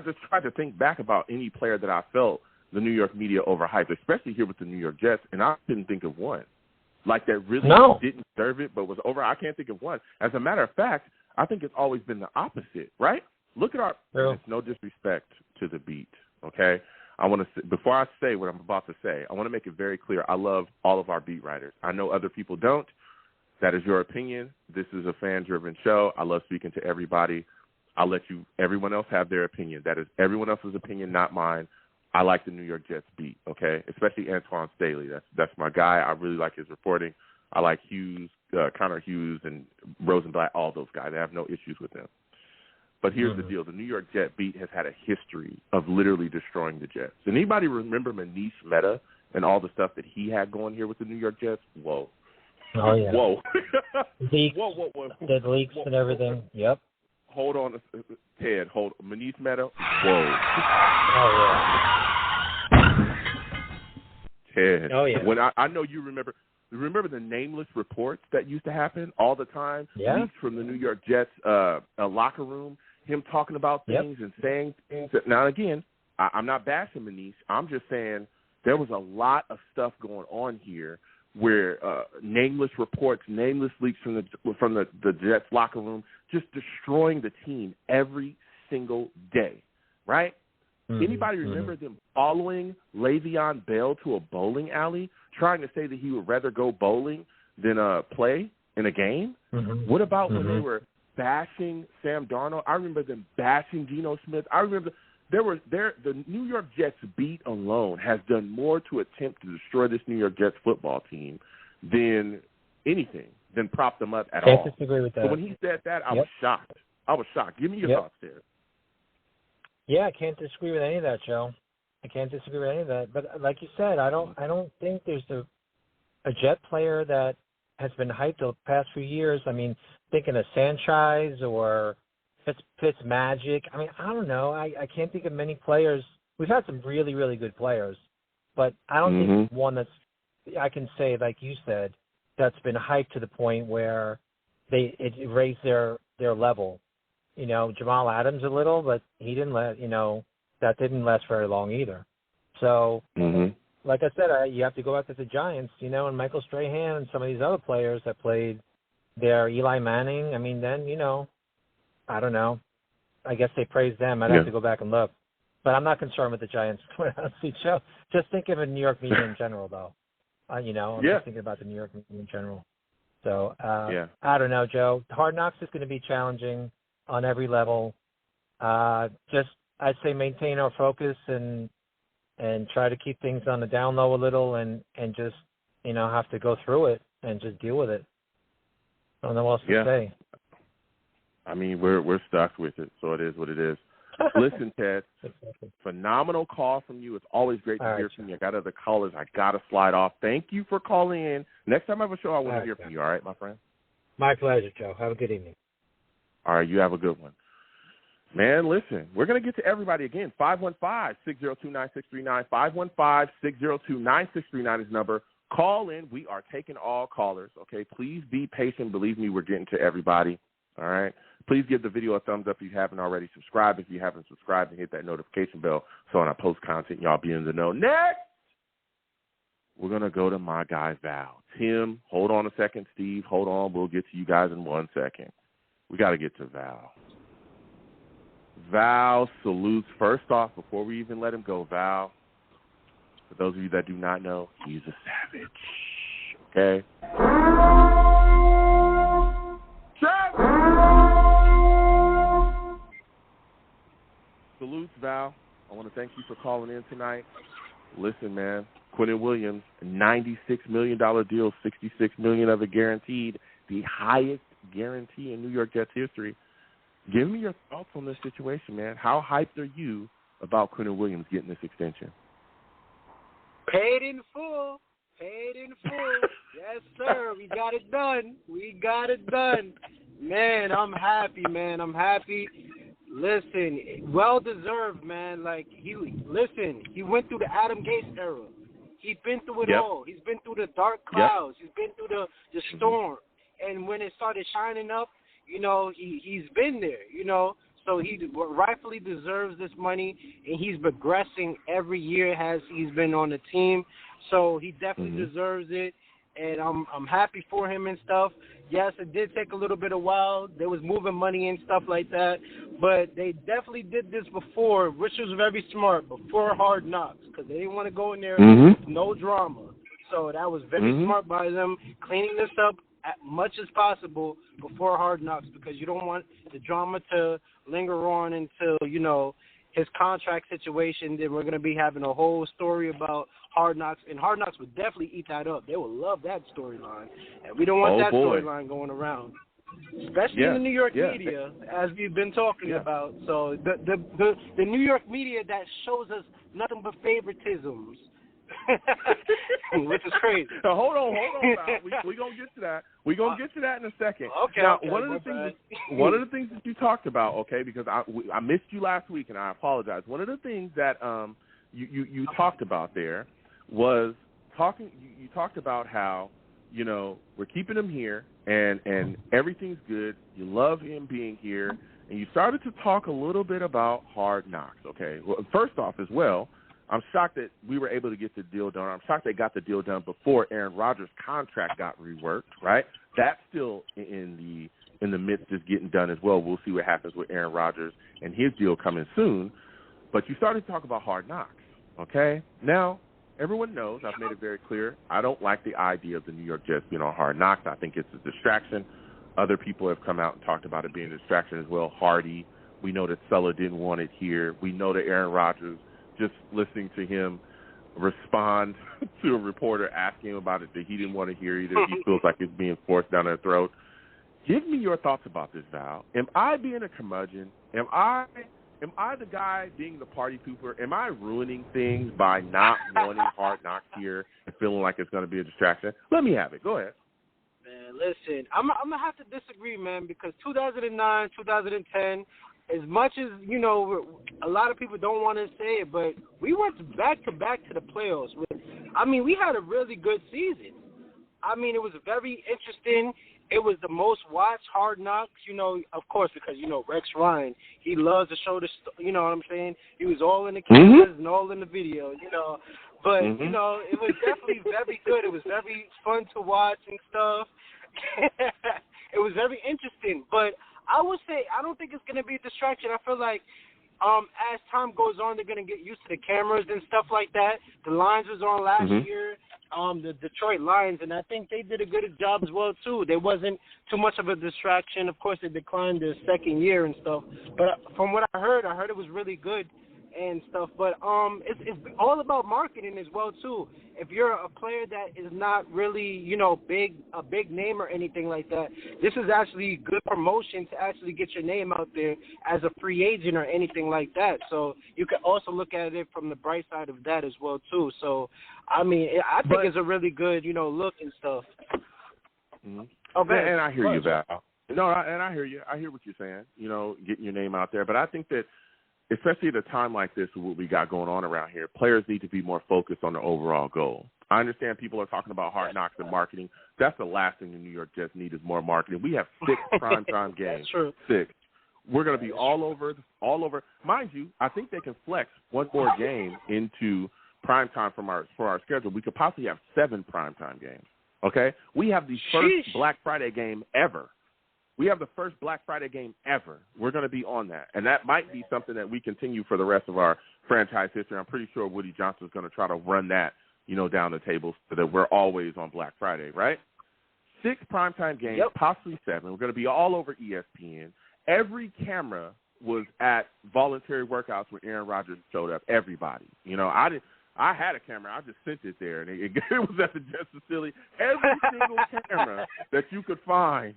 just tried to think back about any player that I felt the New York media overhyped, especially here with the New York Jets, and I couldn't think of one. Like that really didn't deserve it, but was over. I can't think of one. As a matter of fact, I think it's always been the opposite, right? Look at it's no disrespect to the beat, okay? I want to, before I say what I'm about to say, I want to make it very clear. I love all of our beat writers. I know other people don't. That is your opinion. This is a fan-driven show. I love speaking to everybody. I'll let everyone else have their opinion. That is everyone else's opinion, not mine. I like the New York Jets beat, okay? Especially Antoine Staley. That's my guy. I really like his reporting. I like Hughes, Connor Hughes, and Rosenblatt, all those guys. I have no issues with them. But here's the deal. The New York Jet beat has had a history of literally destroying the Jets. Does anybody remember Manish Mehta and all the stuff that he had going here with the New York Jets? Whoa. Oh, yeah. Whoa. Leaks, whoa. The leaks and everything. Yep. Hold on, Ted. Manish Mehta. Whoa. Oh, yeah. Ted. Oh, yeah. When I know you remember. Remember the nameless reports that used to happen all the time? Yeah. Leaks from the New York Jets locker room, him talking about things and saying things. Now, again, I'm not bashing Manish. I'm just saying there was a lot of stuff going on here where nameless reports, nameless leaks from the Jets locker room, just destroying the team every single day, right? Anybody remember them following Le'Veon Bell to a bowling alley, trying to say that he would rather go bowling than play in a game? What about when they were bashing Sam Darnold? I remember them bashing Geno Smith. I remember the New York Jets beat alone has done more to attempt to destroy this New York Jets football team than anything, than prop them up at all. Can't disagree with that. So when he said that, I was shocked. Give me your thoughts there. Yeah, I can't disagree with any of that, Joe. I can't disagree with any of that. But like you said, I don't think there's a Jet player that has been hyped the past few years. I mean, thinking of Sanchez or Fitzmagic. I mean, I don't know. I can't think of many players. We've had some really, really good players, but I don't think one that's I can say, like you said, that's been hyped to the point where it raised their level. Jamal Adams a little, but he didn't that didn't last very long either. So, like I said, you have to go back to the Giants, and Michael Strahan and some of these other players that played there, Eli Manning. I mean, then, I don't know. I guess they praised them. I'd Yeah. have to go back and look. But I'm not concerned with the Giants, honestly, Joe. Just thinking of New York media in general, though. I'm just thinking about the New York media in general. So, I don't know, Joe. Hard Knocks is going to be challenging on every level. Just, I'd say maintain our focus and try to keep things on the down low a little and just, have to go through it and just deal with it. I don't know what else to say. I mean, we're stuck with it, so it is what it is. Listen, Ted, phenomenal call from you. It's always great to hear from you. I got other callers. I got to slide off. Thank you for calling in. Next time I have a show, I want to hear from you. All right, my friend? My pleasure, Joe. Have a good evening. All right, you have a good one. Man, listen, we're going to get to everybody again. 515-602-9639. 515-602-9639 is number. Call in. We are taking all callers, okay? Please be patient. Believe me, we're getting to everybody, all right? Please give the video a thumbs up if you haven't already. Subscribe if you haven't subscribed, and hit that notification bell so when I post content, y'all be in the know. Next, we're going to go to my guy, Val. Tim, hold on a second. Steve, hold on. We'll get to you guys in 1 second. We got to get to Val. Val salutes. First off, before we even let him go, Val, for those of you that do not know, he's a savage. Okay? Salutes, Val. I want to thank you for calling in tonight. Listen, man, Quinnen Williams, $96 million deal, $66 million of it guaranteed, the highest guarantee in New York Jets history. Give me your thoughts on this situation, man. How hyped are you about Quinnen Williams getting this extension? Paid in full. Paid in full. Yes, sir. We got it done. We got it done. Man, I'm happy, man. I'm happy. Listen, well-deserved, man. Like, he went through the Adam Gase era. He's been through it all. He's been through the dark clouds. He's been through the storm. And when it started shining up, he's been there, So he rightfully deserves this money, and he's progressing every year as he's been on the team. So he definitely deserves it, and I'm happy for him and stuff. Yes, it did take a little bit of while. There was moving money and stuff like that, but they definitely did this before, which was very smart, before Hard Knocks, because they didn't want to go in there with no drama. So that was very smart by them, cleaning this up as much as possible before Hard Knocks, because you don't want the drama to linger on until, his contract situation. Then we're going to be having a whole story about Hard Knocks, and Hard Knocks would definitely eat that up. They would love that storyline, and we don't want that storyline going around, especially in the New York media, as we've been talking about. So the New York media that shows us nothing but favoritisms. Which is crazy. So hold on, we're gonna get to that. We're gonna get to that in a second. Okay. Now, one of the things that you talked about, okay, because I missed you last week, and I apologize. One of the things that you talked about there was you talked about how we're keeping him here and everything's good. You love him being here, and you started to talk a little bit about Hard Knocks. Okay. Well, first off, as well, I'm shocked that we were able to get the deal done. I'm shocked they got the deal done before Aaron Rodgers' contract got reworked, right? That's still in the midst of getting done as well. We'll see what happens with Aaron Rodgers and his deal coming soon. But you started to talk about Hard Knocks, okay? Now, everyone knows, I've made it very clear, I don't like the idea of the New York Jets being on Hard Knocks. I think it's a distraction. Other people have come out and talked about it being a distraction as well. Hardy, we know that Sulla didn't want it here. We know that Aaron Rodgers, just listening to him respond to a reporter asking him about it that he didn't want to hear either. He feels like it's being forced down their throat. Give me your thoughts about this, Val. Am I being a curmudgeon? Am I the guy being the party pooper? Am I ruining things by not wanting Hard Knocks here and feeling like it's going to be a distraction? Let me have it. Go ahead. Man, listen, I'm going to have to disagree, man, because 2009, 2010, as much as, a lot of people don't want to say it, but we went back-to-back to the playoffs. We had a really good season. It was very interesting. It was the most watched Hard Knocks, of course, because, Rex Ryan, he loves to show the, you know what I'm saying? He was all in the cameras and all in the video, But, it was definitely very good. It was very fun to watch and stuff. It was very interesting. But I would say I don't think it's going to be a distraction. I feel like as time goes on, they're going to get used to the cameras and stuff like that. The Lions was on last year, the Detroit Lions, and I think they did a good job as well, too. There wasn't too much of a distraction. Of course, they declined their second year and stuff. But from what I heard it was really good and stuff. But it's all about marketing as well, too. If you're a player that is not really, a big name or anything like that, this is actually good promotion to actually get your name out there as a free agent or anything like that. So you can also look at it from the bright side of that as well, too. So, I mean, I think it's a really good, look and stuff. Mm-hmm. Oh, man. And I hear you, Val. No, and I hear you. I hear what you're saying, getting your name out there. But I think that especially at a time like this, what we got going on around here, players need to be more focused on the overall goal. I understand people are talking about hard knocks and marketing. That's the last thing the New York Jets need is more marketing. We have 6 primetime games. That's true. 6. We're going to be all over. Mind you, I think they can flex one more game into primetime for our schedule. We could possibly have 7 primetime games. Okay? We have the first Black Friday game ever. We have the first Black Friday game ever. We're going to be on that. And that might be something that we continue for the rest of our franchise history. I'm pretty sure Woody Johnson's going to try to run that, down the table so that we're always on Black Friday, right? 6 primetime games, possibly 7. We're going to be all over ESPN. Every camera was at voluntary workouts when Aaron Rodgers showed up. Everybody. I had a camera. I just sent it there, and it was at the Jets facility. Every single camera that you could find,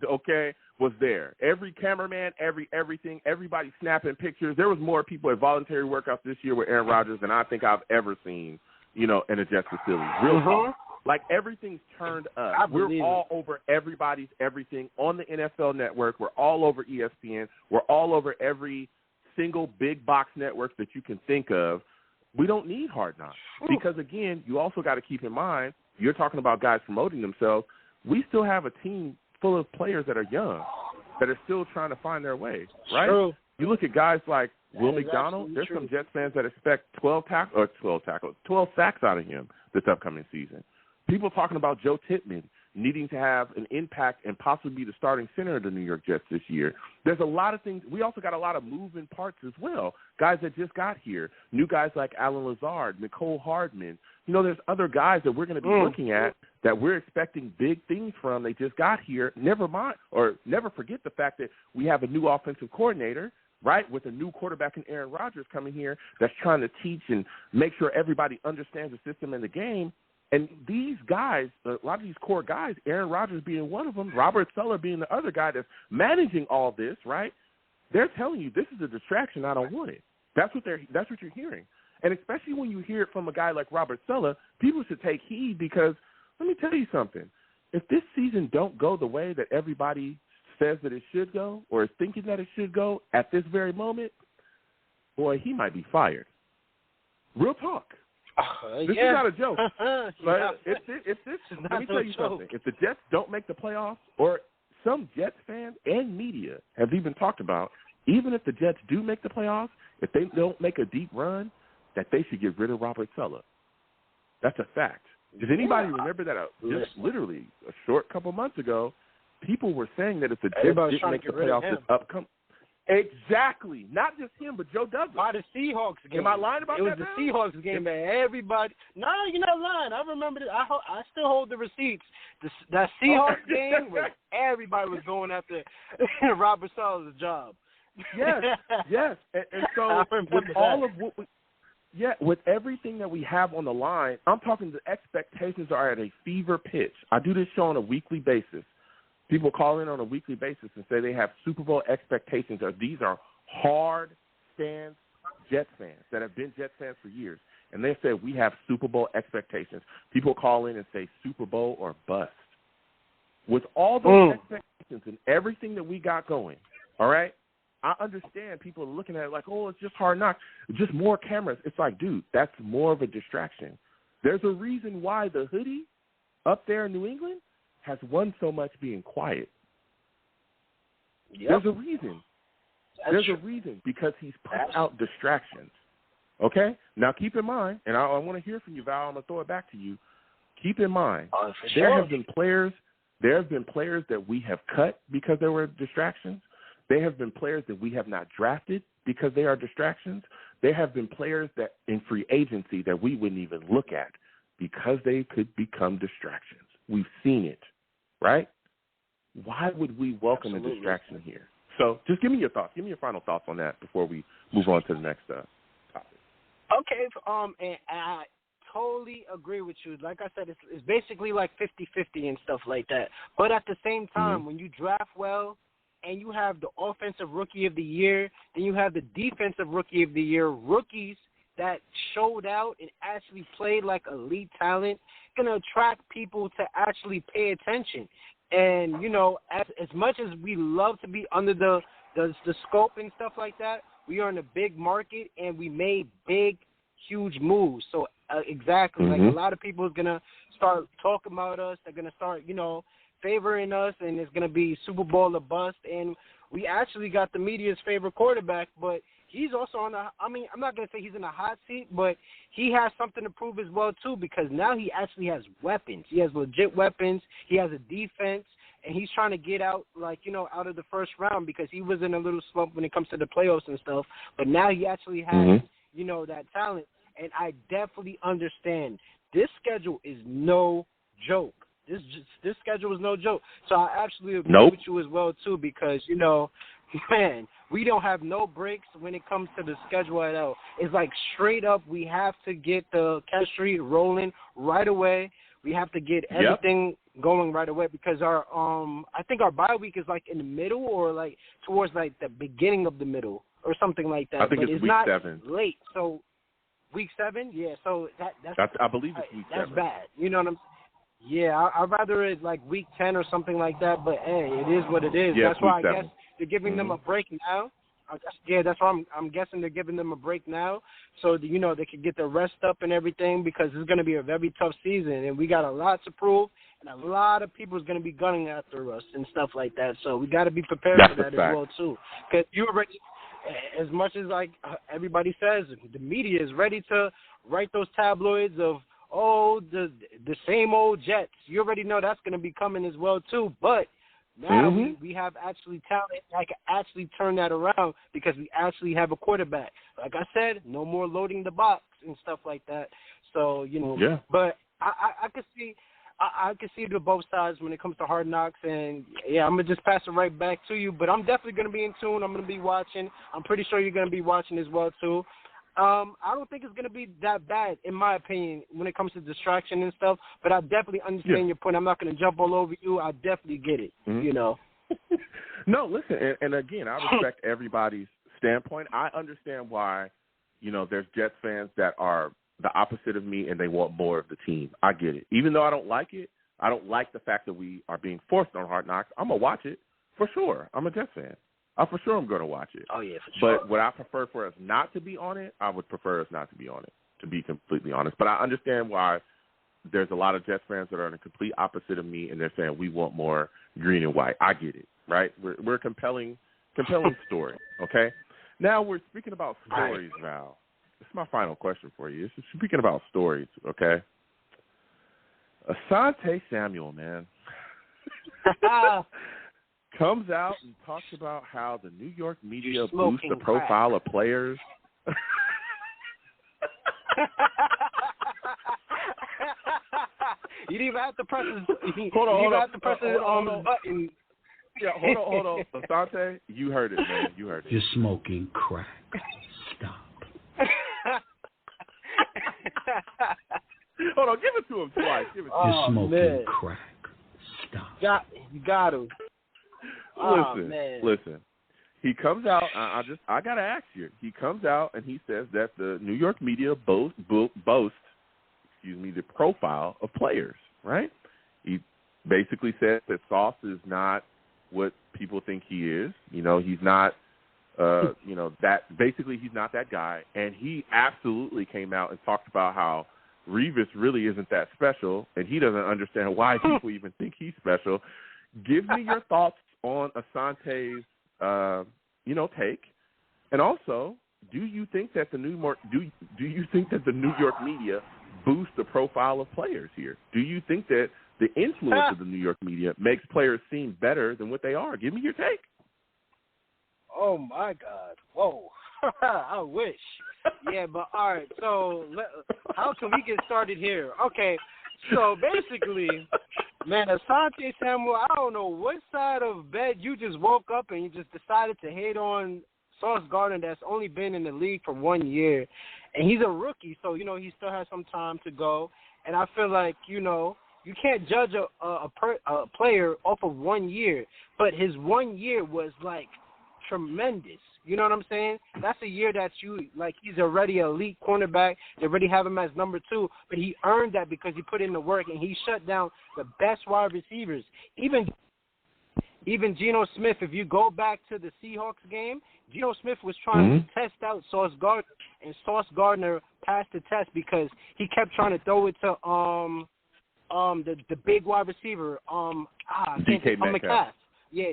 was there. Every cameraman, everything, everybody snapping pictures. There was more people at voluntary workouts this year with Aaron Rodgers than I think I've ever seen, in a Jets facility. Real talk. Like, everything's turned up. We're all over everybody's everything on the NFL Network. We're all over ESPN. We're all over every single big box network that you can think of. We don't need hard knocks because, again, you also got to keep in mind, you're talking about guys promoting themselves. We still have a team full of players that are young, that are still trying to find their way, right? True. You look at guys like Will McDonald. There's some Jets fans that expect 12 sacks out of him this upcoming season. People talking about Joe Tippmann needing to have an impact and possibly be the starting center of the New York Jets this year. There's a lot of things. We also got a lot of moving parts as well. Guys that just got here, new guys like Alan Lazard, Nicole Hardman. There's other guys that we're going to be looking at that we're expecting big things from. They just got here. Never forget the fact that we have a new offensive coordinator, right, with a new quarterback in Aaron Rodgers coming here that's trying to teach and make sure everybody understands the system and the game. And these guys, a lot of these core guys, Aaron Rodgers being one of them, Robert Saleh being the other guy that's managing all this, right? They're telling you this is a distraction. I don't want it. That's what you're hearing. And especially when you hear it from a guy like Robert Saleh, people should take heed because let me tell you something. If this season don't go the way that everybody says that it should go or is thinking that it should go at this very moment, boy, he might be fired. Real talk. This is not a joke. But let me tell you something. If the Jets don't make the playoffs, or some Jets fans and media have even talked about, even if the Jets do make the playoffs, if they don't make a deep run, that they should get rid of Robert Saleh. That's a fact. Does anybody remember that just literally a short couple months ago, people were saying that if the Jets didn't make the playoffs this upcoming – exactly. Not just him, but Joe Douglas. By the Seahawks game. Am I lying about that? It was the Seahawks game, man. Everybody. No, you're not lying. I remember this. I still hold the receipts. That Seahawks game, where everybody was going after Robert Saleh's job. Yes. And so with all of what with everything that we have on the line, I'm talking the expectations are at a fever pitch. I do this show on a weekly basis. People call in on a weekly basis and say they have Super Bowl expectations. These are hard stance Jets fans that have been Jets fans for years. And they say we have Super Bowl expectations. People call in and say Super Bowl or bust. With all those expectations and everything that we got going, all right, I understand people are looking at it like, oh, it's just hard knocks, just more cameras. It's like, dude, that's more of a distraction. There's a reason why the hoodie up there in New England has won so much being quiet. Yep. There's a reason. There's a reason because he's put out distractions. Okay? Now keep in mind, and I want to hear from you, Val. I'm going to throw it back to you. Keep in mind, there have been players that we have cut because there were distractions. There have been players that we have not drafted because they are distractions. There have been players that in free agency that we wouldn't even look at because they could become distractions. We've seen it, right? Why would we welcome a distraction here? So just give me your thoughts. Give me your final thoughts on that before we move on to the next topic. Okay, and I totally agree with you. Like I said, it's basically like 50-50 and stuff like that. But at the same time, when you draft well and you have the offensive rookie of the year, then you have the defensive rookie of the year, rookies that showed out and actually played like elite talent, going to attract people to actually pay attention. And, you know, as much as we love to be under the scope and stuff like that, we are in a big market and we made big, huge moves. So, exactly, like a lot of people is going to start talking about us. They're going to start, you know, favoring us, and it's going to be Super Bowl or bust. And we actually got the media's favorite quarterback, but he's also on the – I mean, I'm not going to say he's in a hot seat, but he has something to prove as well, too, because now he actually has weapons. He has legit weapons. He has a defense, and he's trying to get out, like, you know, out of the first round because he was in a little slump when it comes to the playoffs and stuff. But now he actually has, you know, that talent, and I definitely understand. This schedule is no joke. This schedule is no joke. So I absolutely agree with you as well, too, because, you know, man, we don't have no breaks when it comes to the schedule at all. It's like straight up we have to get the chemistry rolling right away. We have to get everything going right away because our I think our bye week is like in the middle or like towards like the beginning of the middle or something like that. I think but it's it's week not 7. Late. So week 7? Yeah, so that's I believe it's week 7. That's bad. You know what I'm saying? Yeah, I'd rather it like week 10 or something like that, but hey, it is what it is. Yeah, that's why I 7. guess they're giving them a break now. That's why I'm guessing they're giving them a break now so that, you know, they can get their rest up and everything because it's going to be a very tough season and we got a lot to prove and a lot of people is going to be gunning after us and stuff like that. So we got to be prepared for that as well too. Because you already, as much as like everybody says, the media is ready to write those tabloids of, oh, the same old Jets. You already know that's going to be coming as well too. But now we have actually talent that can actually turn that around because we actually have a quarterback. Like I said, no more loading the box and stuff like that. So, you know, but I could see I can see the both sides when it comes to Hard Knocks. And, yeah, I'm going to just pass it right back to you. But I'm definitely going to be in tune. I'm going to be watching. I'm pretty sure you're going to be watching as well, too. I don't think it's going to be that bad, in my opinion, when it comes to distraction and stuff. But I definitely understand your point. I'm not going to jump all over you. I definitely get it, you know. No, listen, and again, I respect everybody's standpoint. I understand why, you know, there's Jets fans that are the opposite of me and they want more of the team. I get it. Even though I don't like it, I don't like the fact that we are being forced on Hard Knocks. I'm going to watch it for sure. I'm a Jets fan. For sure I'm going to watch it. Oh, yeah, for sure. But would I prefer for us not to be on it? I would prefer us not to be on it, to be completely honest. But I understand why there's a lot of Jets fans that are in the complete opposite of me, and they're saying we want more green and white. I get it, right? We're a compelling story, okay? Now we're speaking about stories, Val. This is my final question for you. This is speaking about stories, okay? Asante Samuel, man. Comes out and talks about how the New York media boosts the profile of players. You didn't even have to press his button. Yeah, hold on. Asante, you heard it, man. You heard it. You're smoking crack. Stop. Hold on, give it to him twice. You're smoking crack. Stop. You got him. Listen. He comes out. I gotta ask you. He comes out and he says that the New York media boasts, the profile of players. Right? He basically says that Sauce is not what people think he is. You know, he's not. That basically he's not that guy. And he absolutely came out and talked about how Revis really isn't that special, and he doesn't understand why people even think he's special. Give me your thoughts on Asante's, take, and also, do you think that the New York media boosts the profile of players here? Do you think that the influence of the New York media makes players seem better than what they are? Give me your take. Oh, my God. Whoa. I wish. Yeah, but all right. So how can we get started here? Okay. So basically, man, Asante Samuel, I don't know what side of bed you just woke up and you just decided to hate on Sauce Gardner that's only been in the league for 1 year. And he's a rookie, so, you know, he still has some time to go. And I feel like, you know, you can't judge a player off of 1 year. But his 1 year was, like, tremendous. You know what I'm saying? That's a year that he's already an elite cornerback. They already have him as number 2, but he earned that because he put in the work and he shut down the best wide receivers. Even Geno Smith, if you go back to the Seahawks game, Geno Smith was trying to test out Sauce Gardner, and Sauce Gardner passed the test because he kept trying to throw it to the big wide receiver, DK Metcalf. Yeah,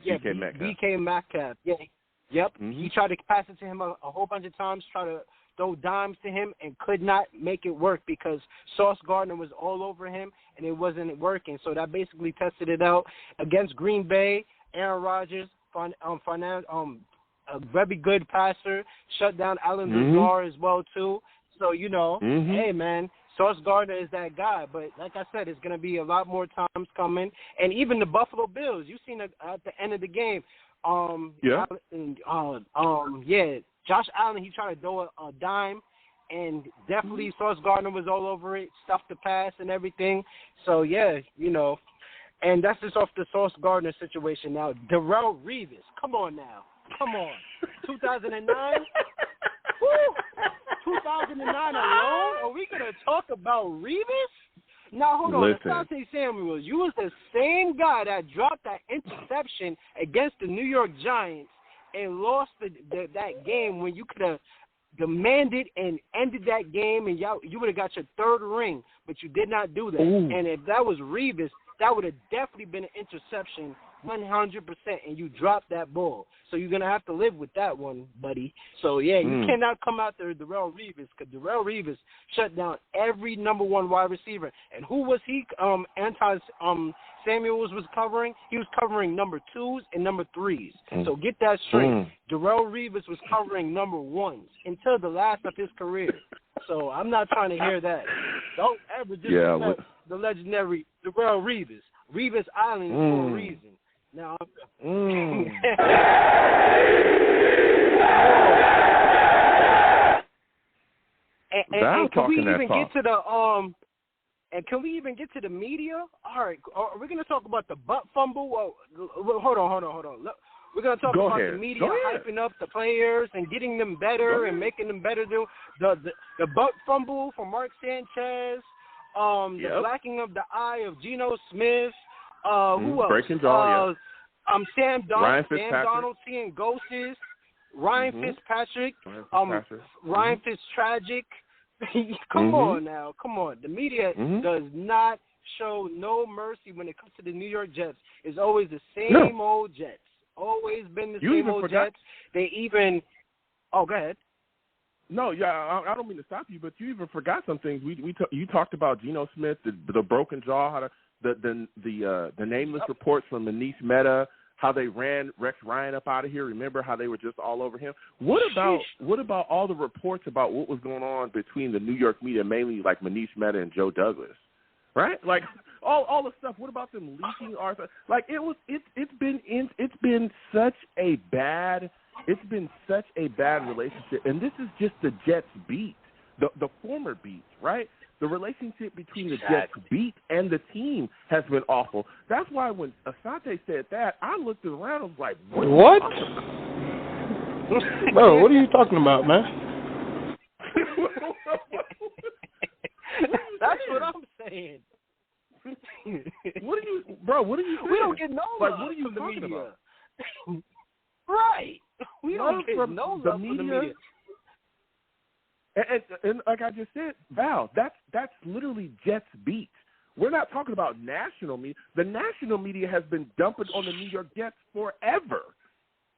DK Metcalf. DK Metcalf. Yeah. Yep. Mm-hmm. He tried to pass it to him a whole bunch of times, try to throw dimes to him, and could not make it work because Sauce Gardner was all over him, and it wasn't working. So that basically tested it out. Against Green Bay, Aaron Rodgers, a very good passer, shut down Alan Lazar as well, too. So, you know, hey, man, Sauce Gardner is that guy. But like I said, it's going to be a lot more times coming. And even the Buffalo Bills, you've seen it at the end of the game. Josh Allen, he tried to throw a dime, and definitely Sauce Gardner was all over it, stuffed the pass and everything. So, yeah, you know, and that's just off the Sauce Gardner situation. Now, Darrell Revis, come on now. Come on. 2009? Woo! 2009 alone? Are we going to talk about Revis? Now, hold on. Asante Samuel, you was the same guy that dropped that interception against the New York Giants and lost that game when you could have demanded and ended that game, and you would have got your third ring, but you did not do that. Ooh. And if that was Revis, that would have definitely been an interception 100%, and you dropped that ball. So you're going to have to live with that one, buddy. So, yeah, you cannot come out there, Darrell Revis, because Darrell Revis shut down every number 1 wide receiver. And who was he? Samuels was covering? He was covering number 2s and number 3s. So get that straight. Darrell Revis was covering number 1s until the last of his career. So I'm not trying to hear that. Don't ever disrespect the legendary Darrell Revis. Revis Island is for a reason. Now, and can we even get to the And can we even get to the media? All right, are we going to talk about the butt fumble? Well, hold on. We're going to talk about the media hyping up the players and getting them better and making them better. The butt fumble for Mark Sanchez, the blacking of the eye of Geno Smith. Who else? Breaking jaw, Sam Donald seeing ghosts. Ryan Fitzpatrick. Ryan Fitztragic. Come on now. The media does not show no mercy when it comes to the New York Jets. It's always the same old Jets. Always been the same old Jets. They even – go ahead. No, I don't mean to stop you, but you even forgot some things. You talked about Geno Smith, the broken jaw, the nameless reports from Manish Mehta, how they ran Rex Ryan up out of here. Remember how they were just all over him? What about all the reports about what was going on between the New York media, mainly like Manish Mehta and Joe Douglas, right? Like all the stuff. What about them leaking our stuff? Like it's been such a bad relationship, and this is just the Jets beat, the former beat, right? The relationship between the Jets beat and the team has been awful. That's why when Asante said that, I looked around and was like, what? Bro, what are you talking about, man? That's what I'm saying. What are you saying? We don't get no love what are you from the talking media. About? Right. We don't get no love from the media. And like I just said, Val, that's literally Jets beat. We're not talking about national media. The national media has been dumping on the New York Jets forever.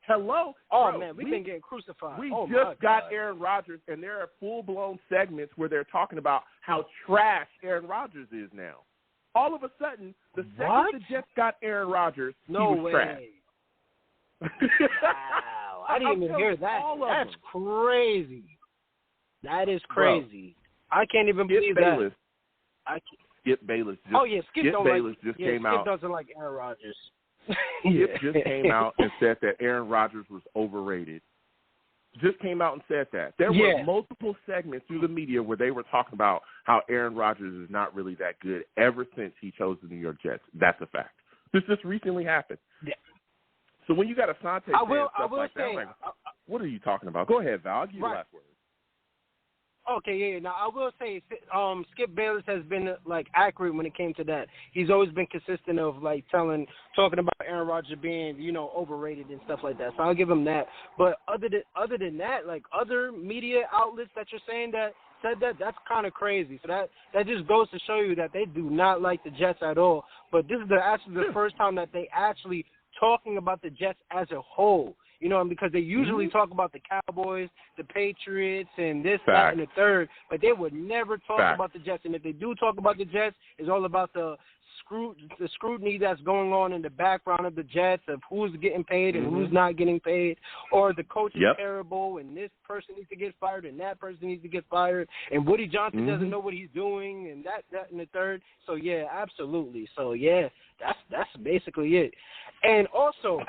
Hello? Oh, man, we've been getting crucified. We just got Aaron Rodgers, and there are full-blown segments where they're talking about how trash Aaron Rodgers is now. All of a sudden, the second the Jets got Aaron Rodgers, he was trash. Wow. I didn't even hear that. That's crazy. That is crazy. Bro, I can't even believe Bayless. that. Skip Bayless. Skip Bayless just came out. Skip doesn't like Aaron Rodgers. Skip just came out and said that Aaron Rodgers was overrated. Just came out and said that. There were multiple segments through the media where they were talking about how Aaron Rodgers is not really that good ever since he chose the New York Jets. That's a fact. This just recently happened. Yeah. So when you got Asante saying stuff like that, like, what are you talking about? Go ahead, Val. I'll give you the last word. Okay, yeah. Now, I will say Skip Bayless has been, like, accurate when it came to that. He's always been consistent of, like, talking about Aaron Rodgers being, overrated and stuff like that. So I'll give him that. But other than that, like, other media outlets that you're saying that said that, that's kind of crazy. So that just goes to show you that they do not like the Jets at all. But this is actually the first time that they actually talking about the Jets as a whole. Because they usually talk about the Cowboys, the Patriots, and this, that, and the third, but they would never talk about the Jets. And if they do talk about the Jets, it's all about the scrutiny that's going on in the background of the Jets of who's getting paid and who's not getting paid, or the coach is terrible and this person needs to get fired and that person needs to get fired, and Woody Johnson doesn't know what he's doing, and that, and the third. So, yeah, absolutely. So, yeah, that's basically it. And also,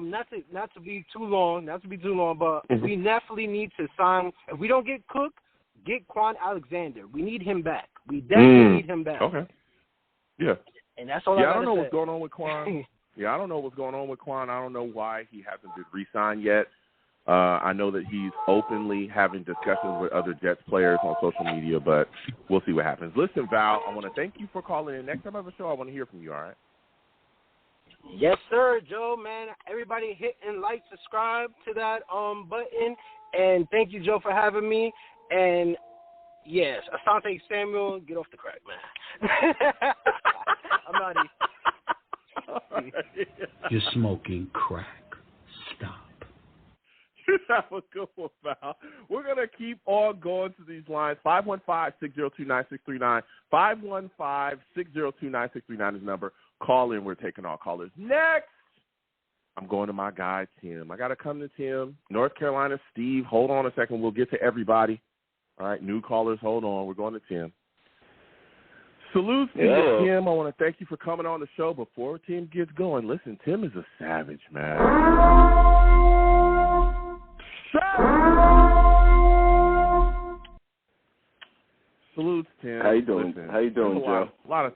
not to be too long, but we definitely need to sign. If we don't get Cook, get Quan Alexander. We need him back. We definitely need him back. Okay. Yeah. And that's all I don't know what's going on with Quan. I don't know what's going on with Quan. I don't know why he hasn't been re-signed yet. I know that he's openly having discussions with other Jets players on social media, but we'll see what happens. Listen, Val, I want to thank you for calling in. Next time I have a show, I want to hear from you, all right? Yes, sir, Joe, man. Everybody hit and like, subscribe to that button. And thank you, Joe, for having me. And, yes, Asante Samuel, get off the crack, man. I'm out of here. You're smoking crack. Stop. That was good one, Val. We're going to keep on going to these lines. 515-602-9639. 515-602-9639 is the number. Call in. We're taking all callers. Next, I'm going to my guy, Tim. I got to come to Tim. North Carolina, Steve. Hold on a second. We'll get to everybody. All right, new callers, hold on. We're going to Tim. Salute to you, Tim. I want to thank you for coming on the show. Before Tim gets going, listen, Tim is a savage, man. Salute, Tim. How you doing? Listen, How you doing, Joe? A lot of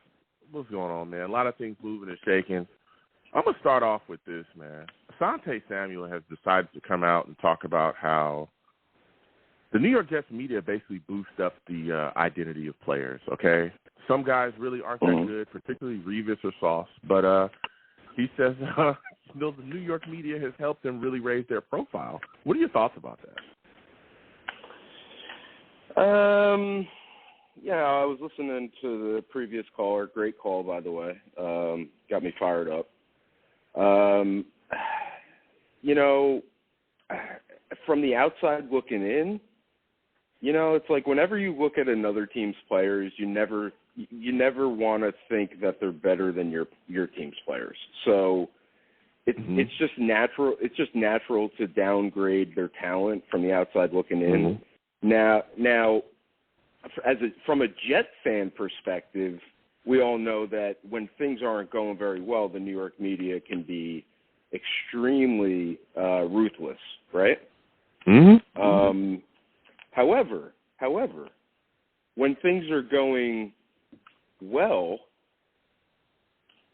what's going on, man? A lot of things moving and shaking. I'm going to start off with this, man. Asante Samuel has decided to come out and talk about how the New York Jets media basically boosts up the identity of players, okay? Some guys really aren't that good, particularly Revis or Sauce. But he says the New York media has helped them really raise their profile. What are your thoughts about that? Yeah, I was listening to the previous caller. Great call, by the way. Got me fired up. From the outside looking in, it's like whenever you look at another team's players, you never want to think that they're better than your team's players. So it's just natural. It's just natural to downgrade their talent from the outside looking in. Now, from a Jet fan perspective, we all know that when things aren't going very well, the New York media can be extremely ruthless, right? However, when things are going well,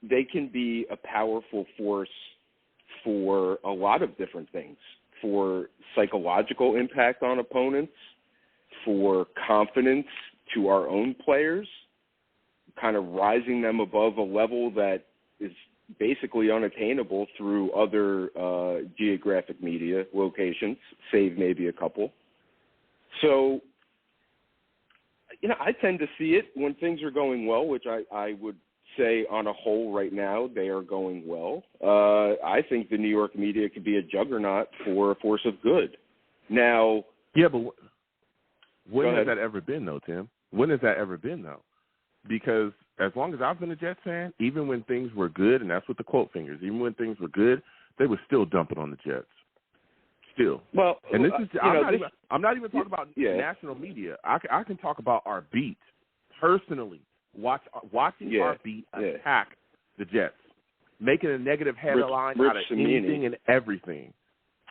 they can be a powerful force for a lot of different things, for psychological impact on opponents, for confidence to our own players, kind of rising them above a level that is basically unattainable through other geographic media locations, save maybe a couple. So, I tend to see it when things are going well, which I would say on a whole right now they are going well. I think the New York media could be a juggernaut for a force of good. Now, yeah, but when has that ever been, though, Tim? When has that ever been, though? Because as long as I've been a Jets fan, even when things were good, and that's with the quote fingers, even when things were good, they were still dumping on the Jets. Still. Well, and this is I'm not even talking about national media. I can talk about our beat personally. Watching our beat attack the Jets, making a negative headline out of anything and everything.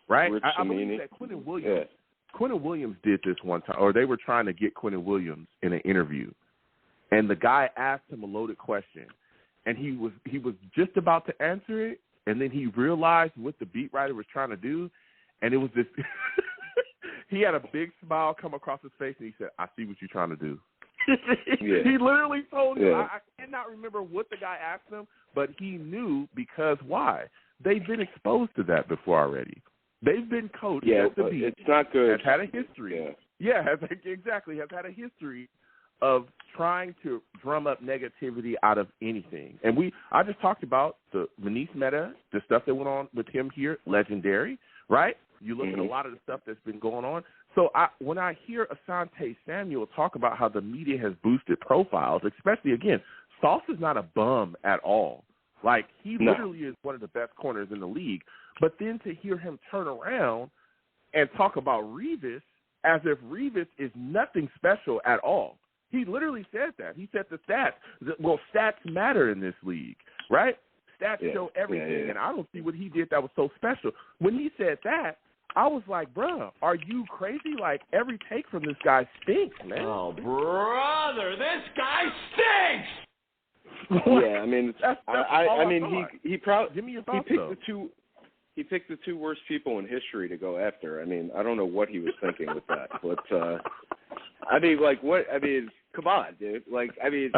Right? I believe that Quinnen Williams. Yeah. Quinnen Williams did this one time, or they were trying to get Quinnen Williams in an interview, and the guy asked him a loaded question, and he was just about to answer it, and then he realized what the beat writer was trying to do, and it was this. He had a big smile come across his face, and he said, "I see what you're trying to do." He literally told him. I cannot remember what the guy asked him, but he knew because why? They've been exposed to that before already. They've been coached at the beat. It's not good. Has had a history. Has had a history of trying to drum up negativity out of anything. And I just talked about the Manish Mehta, the stuff that went on with him here, legendary, right? You look at a lot of the stuff that's been going on. So when I hear Asante Samuel talk about how the media has boosted profiles, especially, again, Sauce is not a bum at all. Like, he literally is one of the best corners in the league. But then to hear him turn around and talk about Revis as if Revis is nothing special at all. He literally said that. He said the stats. Well, stats matter in this league, right? Stats show everything, and I don't see what he did that was so special. When he said that, I was like, bruh, are you crazy? Like, every take from this guy stinks, man. Oh, brother, this guy stinks! Yeah, I mean, Give me your thoughts, he picked the two worst people in history to go after. I mean, I don't know what he was thinking with that, but I mean, like, what? I mean, come on, dude. Like, I mean,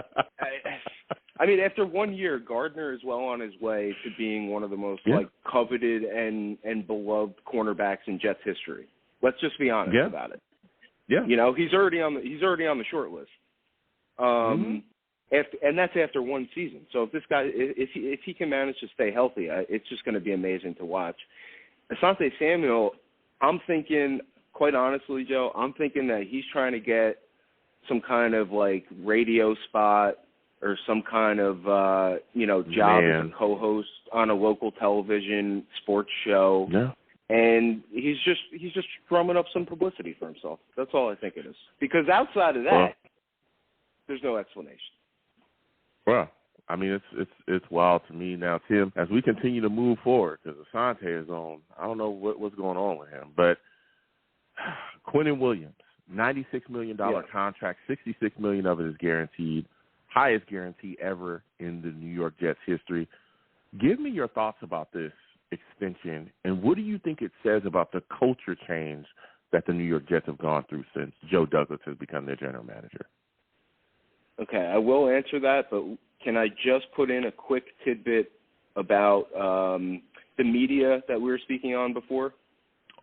after 1 year, Gardner is well on his way to being one of the most like coveted and beloved cornerbacks in Jets history. Let's just be honest about it. Yeah, you know, he's already on the short list. And that's after one season. So if this guy, if he can manage to stay healthy, it's just going to be amazing to watch. Asante Samuel, I'm thinking, quite honestly, Joe, I'm thinking that he's trying to get some kind of like radio spot or some kind of job as a co-host on a local television sports show. Yeah. And he's just drumming up some publicity for himself. That's all I think it is. Because outside of that, there's no explanation. Well, I mean, it's wild to me now, Tim. As we continue to move forward, because Asante is on, I don't know what's going on with him, but Quinnen Williams, $96 million contract, $66 million of it is guaranteed, highest guarantee ever in the New York Jets history. Give me your thoughts about this extension, and what do you think it says about the culture change that the New York Jets have gone through since Joe Douglas has become their general manager? Okay, I will answer that, but can I just put in a quick tidbit about the media that we were speaking on before?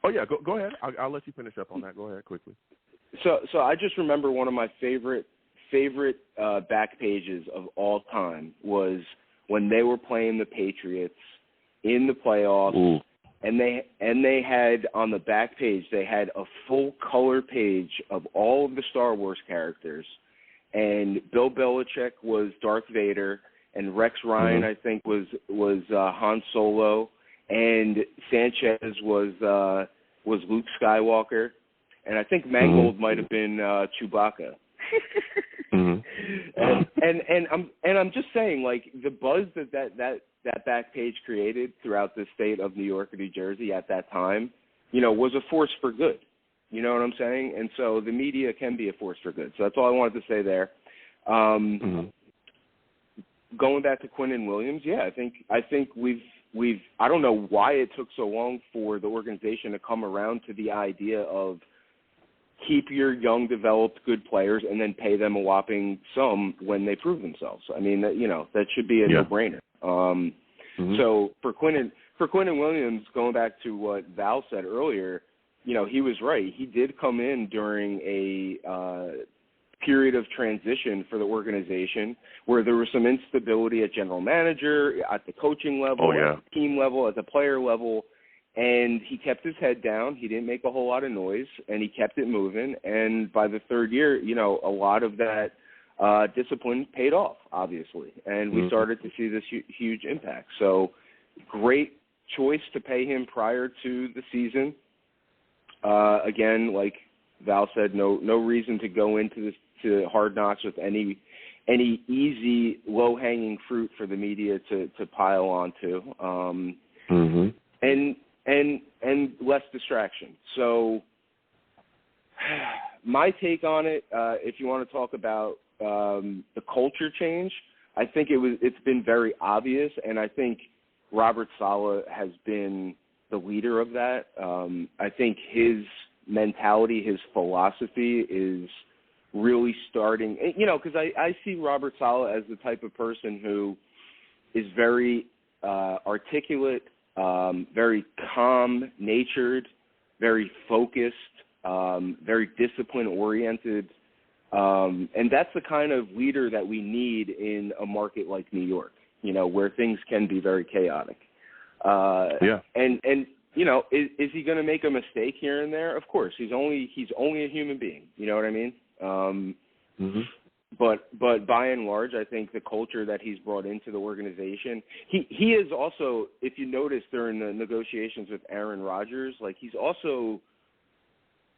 Oh, yeah, go ahead. I'll let you finish up on that. Go ahead quickly. So I just remember one of my favorite back pages of all time was when they were playing the Patriots in the playoffs. Ooh. And they had on the back page, they had a full color page of all of the Star Wars characters. And Bill Belichick was Darth Vader, and Rex Ryan, I think, was Han Solo, and Sanchez was Luke Skywalker, and I think Mangold might have been Chewbacca. And I'm just saying, like, the buzz that back page created throughout the state of New York and New Jersey at that time, was a force for good. You know what I'm saying? And so the media can be a force for good. So that's all I wanted to say there. Going back to Quinnen Williams, I think we've I don't know why it took so long for the organization to come around to the idea of keep your young, developed, good players and then pay them a whopping sum when they prove themselves. I mean, that should be a no-brainer. So for Quinnen Williams, going back to what Val said earlier, he was right. He did come in during a period of transition for the organization where there was some instability at general manager, at the coaching level, at the team level, at the player level, and he kept his head down. He didn't make a whole lot of noise, and he kept it moving. And by the third year, a lot of that discipline paid off, obviously, and we started to see this huge impact. So great choice to pay him prior to the season. Again, like Val said, no reason to go into this to Hard Knocks with any easy low-hanging fruit for the media to pile onto, and less distraction. So my take on it, if you want to talk about the culture change, I think it's been very obvious, and I think Robert Saleh has been the leader of that. I think his mentality, his philosophy is really starting, because I see Robert Saleh as the type of person who is very articulate, very calm-natured, very focused, very discipline-oriented, and that's the kind of leader that we need in a market like New York, where things can be very chaotic. And is he going to make a mistake here and there? Of course, he's only a human being. You know what I mean? But by and large, I think the culture that he's brought into the organization, he is also, if you notice during the negotiations with Aaron Rodgers, like he's also,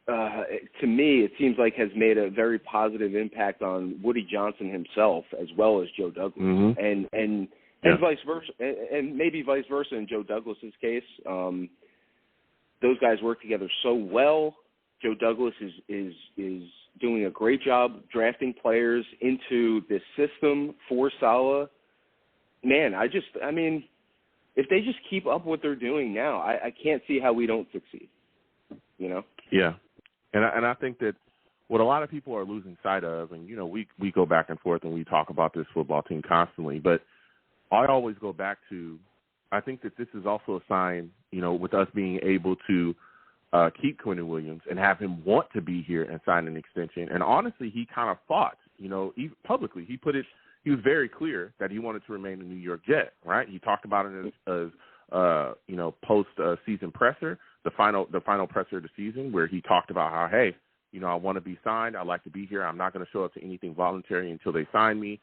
to me, it seems like has made a very positive impact on Woody Johnson himself as well as Joe Douglas, and vice versa, and maybe vice versa in Joe Douglas's case. Those guys work together so well. Joe Douglas is doing a great job drafting players into this system for Saleh. Man, if they just keep up what they're doing now, I can't see how we don't succeed. Yeah, and I think that what a lot of people are losing sight of, and we go back and forth and we talk about this football team constantly, but I always go back to, I think that this is also a sign, with us being able to keep Quinnen Williams and have him want to be here and sign an extension. And honestly, he kind of fought, even publicly. He was very clear that he wanted to remain a New York Jet, right? He talked about it as post-season presser, the final presser of the season, where he talked about how, hey, I want to be signed. I like to be here. I'm not going to show up to anything voluntary until they sign me.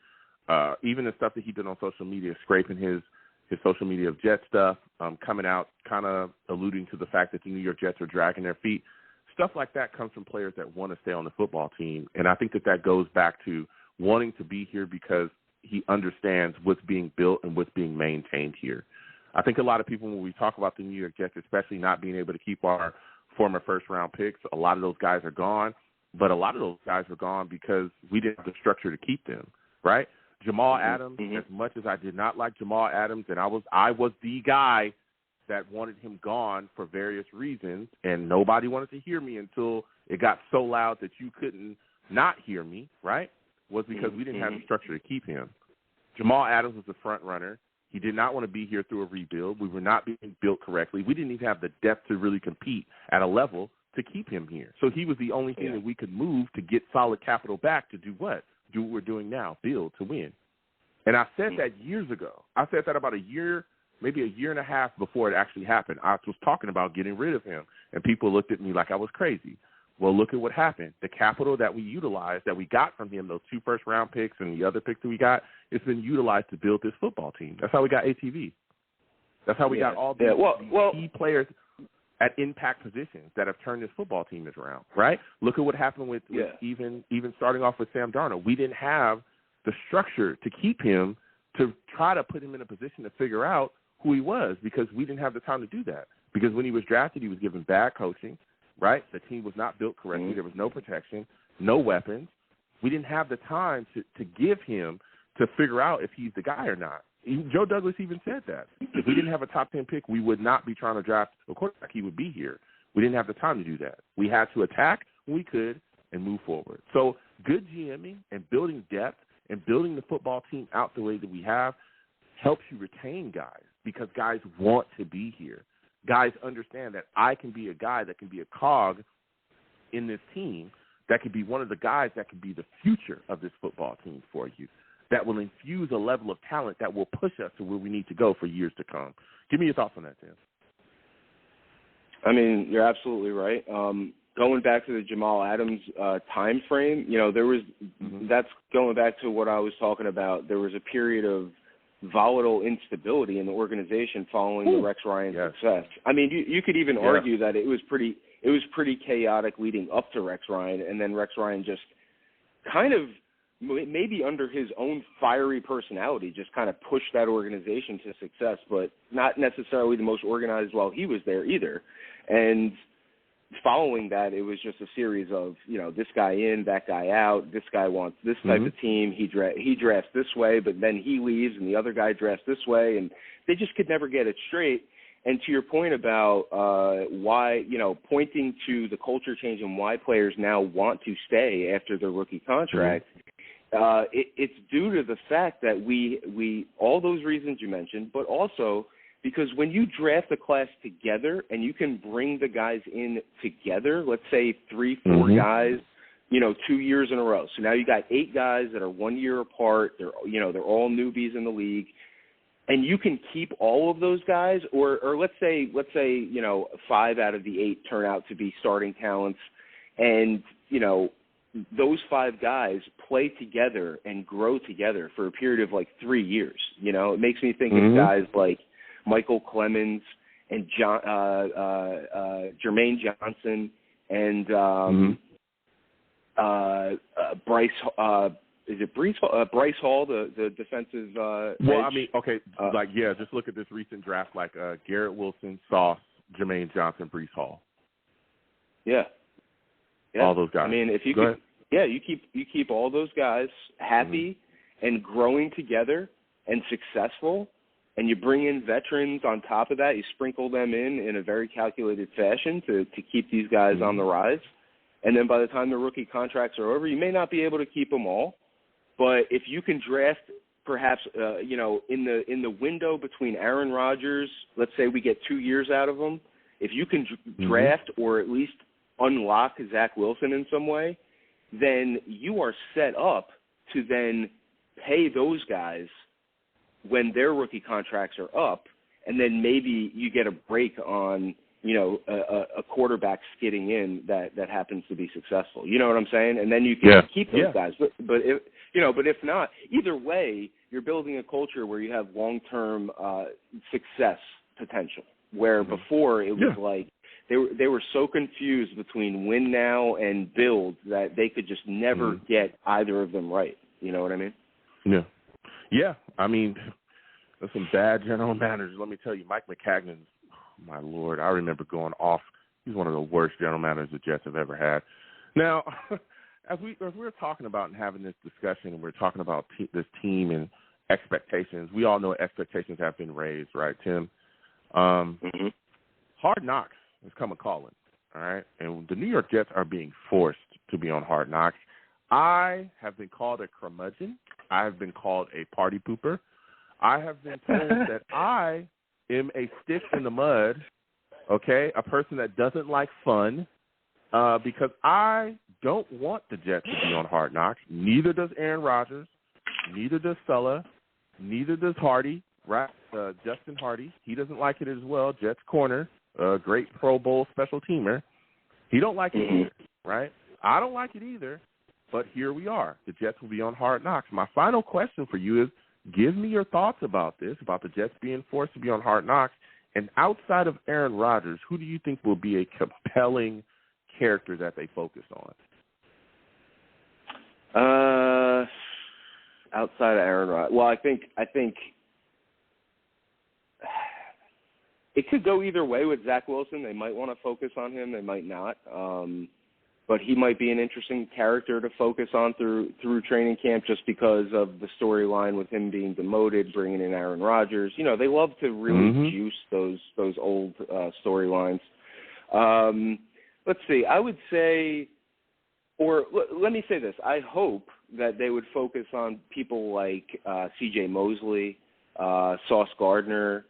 Even the stuff that he did on social media, scraping his social media of Jet stuff, coming out kind of alluding to the fact that the New York Jets are dragging their feet. Stuff like that comes from players that want to stay on the football team. And I think that goes back to wanting to be here because he understands what's being built and what's being maintained here. I think a lot of people, when we talk about the New York Jets, especially not being able to keep our former first-round picks, a lot of those guys are gone. But a lot of those guys are gone because we didn't have the structure to keep them, right? Jamal Adams, as much as I did not like Jamal Adams, and I was the guy that wanted him gone for various reasons, and nobody wanted to hear me until it got so loud that you couldn't not hear me, right, was because we didn't have the structure to keep him. Jamal Adams was the front runner. He did not want to be here through a rebuild. We were not being built correctly. We didn't even have the depth to really compete at a level to keep him here. So he was the only thing that we could move to get solid capital back to do what? Do what we're doing now, build to win. And I said that years ago. I said that about a year, maybe a year and a half before it actually happened. I was talking about getting rid of him, and people looked at me like I was crazy. Well, look at what happened. The capital that we utilized, that we got from him, those 2 first-round picks and the other picks that we got, it's been utilized to build this football team. That's how we got ATV. That's how we got all these key players at impact positions that have turned this football team around, right? Look at what happened with even starting off with Sam Darnold. We didn't have the structure to keep him, to try to put him in a position to figure out who he was, because we didn't have the time to do that. Because when he was drafted, he was given bad coaching, right? The team was not built correctly. There was no protection, no weapons. We didn't have the time to give him to figure out if he's the guy or not. Joe Douglas even said that. If we didn't have a top 10 pick, we would not be trying to draft a quarterback. He would be here. We didn't have the time to do that. We had to attack when we could and move forward. So good GMing and building depth and building the football team out the way that we have helps you retain guys, because guys want to be here. Guys understand that I can be a guy that can be a cog in this team, that could be one of the guys that could be the future of this football team for you, that will infuse a level of talent that will push us to where we need to go for years to come. Give me your thoughts on that, Tim. I mean, you're absolutely right. Going back to the Jamal Adams time frame, there was that's going back to what I was talking about. There was a period of volatile instability in the organization following the Rex Ryan success. I mean, you could even argue that it was pretty chaotic leading up to Rex Ryan, and then Rex Ryan just kind of, maybe under his own fiery personality, just kind of pushed that organization to success, but not necessarily the most organized while he was there either. And following that, it was just a series of, this guy in, that guy out, this guy wants this type of team, he drafts this way, but then he leaves and the other guy drafts this way, and they just could never get it straight. And to your point about why, pointing to the culture change and why players now want to stay after their rookie contract, it's due to the fact that we all those reasons you mentioned, but also because when you draft a class together and you can bring the guys in together, let's say 3-4 guys, 2 years in a row. So now you got 8 guys that are 1 year apart. They're all newbies in the league. And you can keep all of those guys, or let's say 5 out of the 8 turn out to be starting talents, and those 5 guys play together and grow together for a period of like 3 years. It makes me think of guys like Michael Clemens and Jermaine Johnson and Bryce. Is it Bryce Hall, the defensive? Just look at this recent draft, like Garrett Wilson, Sauce, Jermaine Johnson, Bryce Hall. Yeah, all those guys. I mean, if you you keep all those guys happy and growing together and successful, and you bring in veterans on top of that. You sprinkle them in a very calculated fashion to keep these guys on the rise. And then by the time the rookie contracts are over, you may not be able to keep them all. But if you can draft perhaps, in the window between Aaron Rodgers, let's say we get 2 years out of him, if you can draft or at least unlock Zach Wilson in some way, then you are set up to then pay those guys when their rookie contracts are up, and then maybe you get a break on, a quarterback skidding in that happens to be successful. You know what I'm saying? And then you can keep those guys. But if not, either way, you're building a culture where you have long-term success potential, where before it was like they were so confused between win now and build that they could just never get either of them right. You know what I mean? Yeah. Yeah. I mean, there's some bad general managers. Let me tell you, Mike McCagnon's, my Lord, I remember going off. He's one of the worst general managers the Jets have ever had. Now, as we're talking about and having this discussion, and we're talking about this team and expectations, we all know expectations have been raised, right, Tim? Hard Knocks has come a calling, all right? And the New York Jets are being forced to be on Hard Knocks. I have been called a curmudgeon. I have been called a party pooper. I have been told that I am a stick in the mud, okay, a person that doesn't like fun, because I don't want the Jets to be on Hard Knocks. Neither does Aaron Rodgers. Neither does Sulla. Neither does Hardy, right? Justin Hardy. He doesn't like it as well. Jets corner, great Pro Bowl special teamer. He don't like it either, right? I don't like it either, but here we are. The Jets will be on Hard Knocks. My final question for you is, give me your thoughts about this, about the Jets being forced to be on Hard Knocks. And outside of Aaron Rodgers, who do you think will be a compelling character that they focus on? Outside of Aaron Rodgers, well, I think it could go either way with Zach Wilson. They might want to focus on him. They might not. But he might be an interesting character to focus on through training camp just because of the storyline with him being demoted, bringing in Aaron Rodgers. They love to really juice those old storylines. Let's see. I would say, or let me say this. I hope that they would focus on people like C.J. Mosley, Sauce Gardner,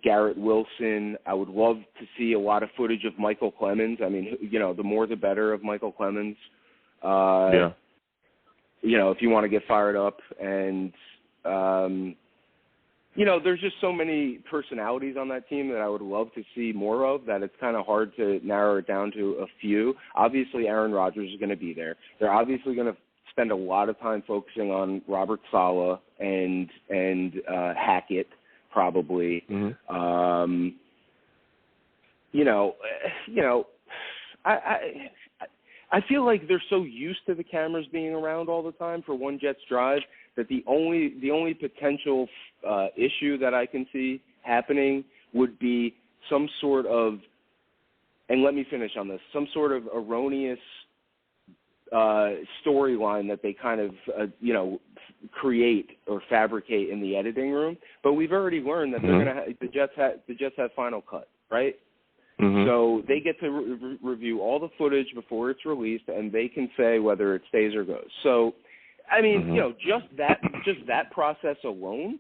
Garrett Wilson. I would love to see a lot of footage of Michael Clemens. I mean, the more the better of Michael Clemens. If you want to get fired up. And, there's just so many personalities on that team that I would love to see more of that it's kind of hard to narrow it down to a few. Obviously, Aaron Rodgers is going to be there. They're obviously going to spend a lot of time focusing on Robert Saleh and Hackett probably. Mm-hmm. I feel like they're so used to the cameras being around all the time for One Jets Drive that the only potential issue that I can see happening would be some sort of, and let me finish on this, some sort of erroneous storyline that they kind of, create or fabricate in the editing room. But we've already learned that they're going to the Jets have Final Cut, right? Mm-hmm. So they get to review all the footage before it's released, and they can say whether it stays or goes. So, I mean, just that process alone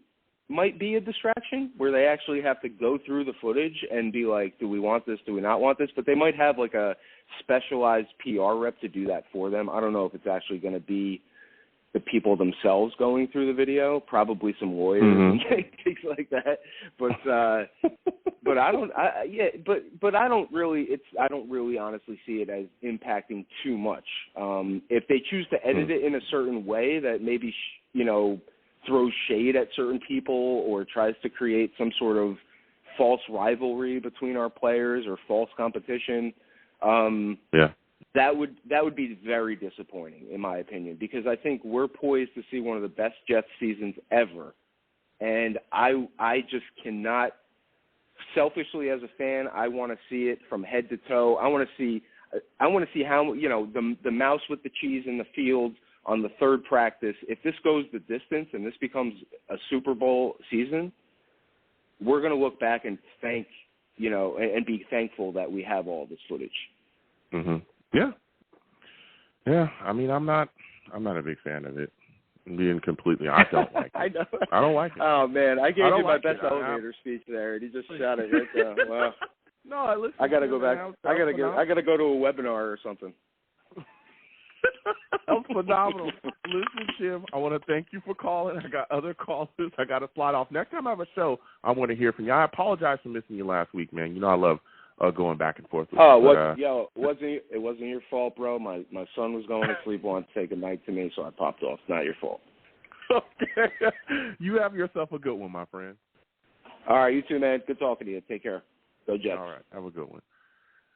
might be a distraction where they actually have to go through the footage and be like, do we want this? Do we not want this? But they might have like a specialized PR rep to do that for them. I don't know if it's actually going to be the people themselves going through the video, probably some lawyers and things like that. But I don't really honestly see it as impacting too much. If they choose to edit it in a certain way that maybe, throws shade at certain people or tries to create some sort of false rivalry between our players or false competition, that would be very disappointing in my opinion, because I think we're poised to see one of the best Jets seasons ever. And I just cannot, selfishly as a fan, I want to see it from head to toe. I want to see how, the mouse with the cheese in the field on the third practice. If this goes the distance and this becomes a Super Bowl season, we're going to look back and thank, and be thankful that we have all this footage. Mm-hmm. Yeah. Yeah. I mean, I'm not a big fan of it. Being completely, I don't like it. I know. I don't like it. Oh man, I gave you my like best elevator speech there, and he just shot it right there. Wow. No, listen. I gotta go back. I gotta go to a webinar or something. That was phenomenal. Listen, Jim, I want to thank you for calling. I got other callers. I got to slide off. Next time I have a show, I want to hear from you. I apologize for missing you last week, man. I love going back and forth with you. It wasn't your fault, bro. My son was going to sleep, wanted to say goodnight to me, so I popped off. It's not your fault. Okay. You have yourself a good one, my friend. All right, you too, man. Good talking to you. Take care. Go Jets. All right, have a good one.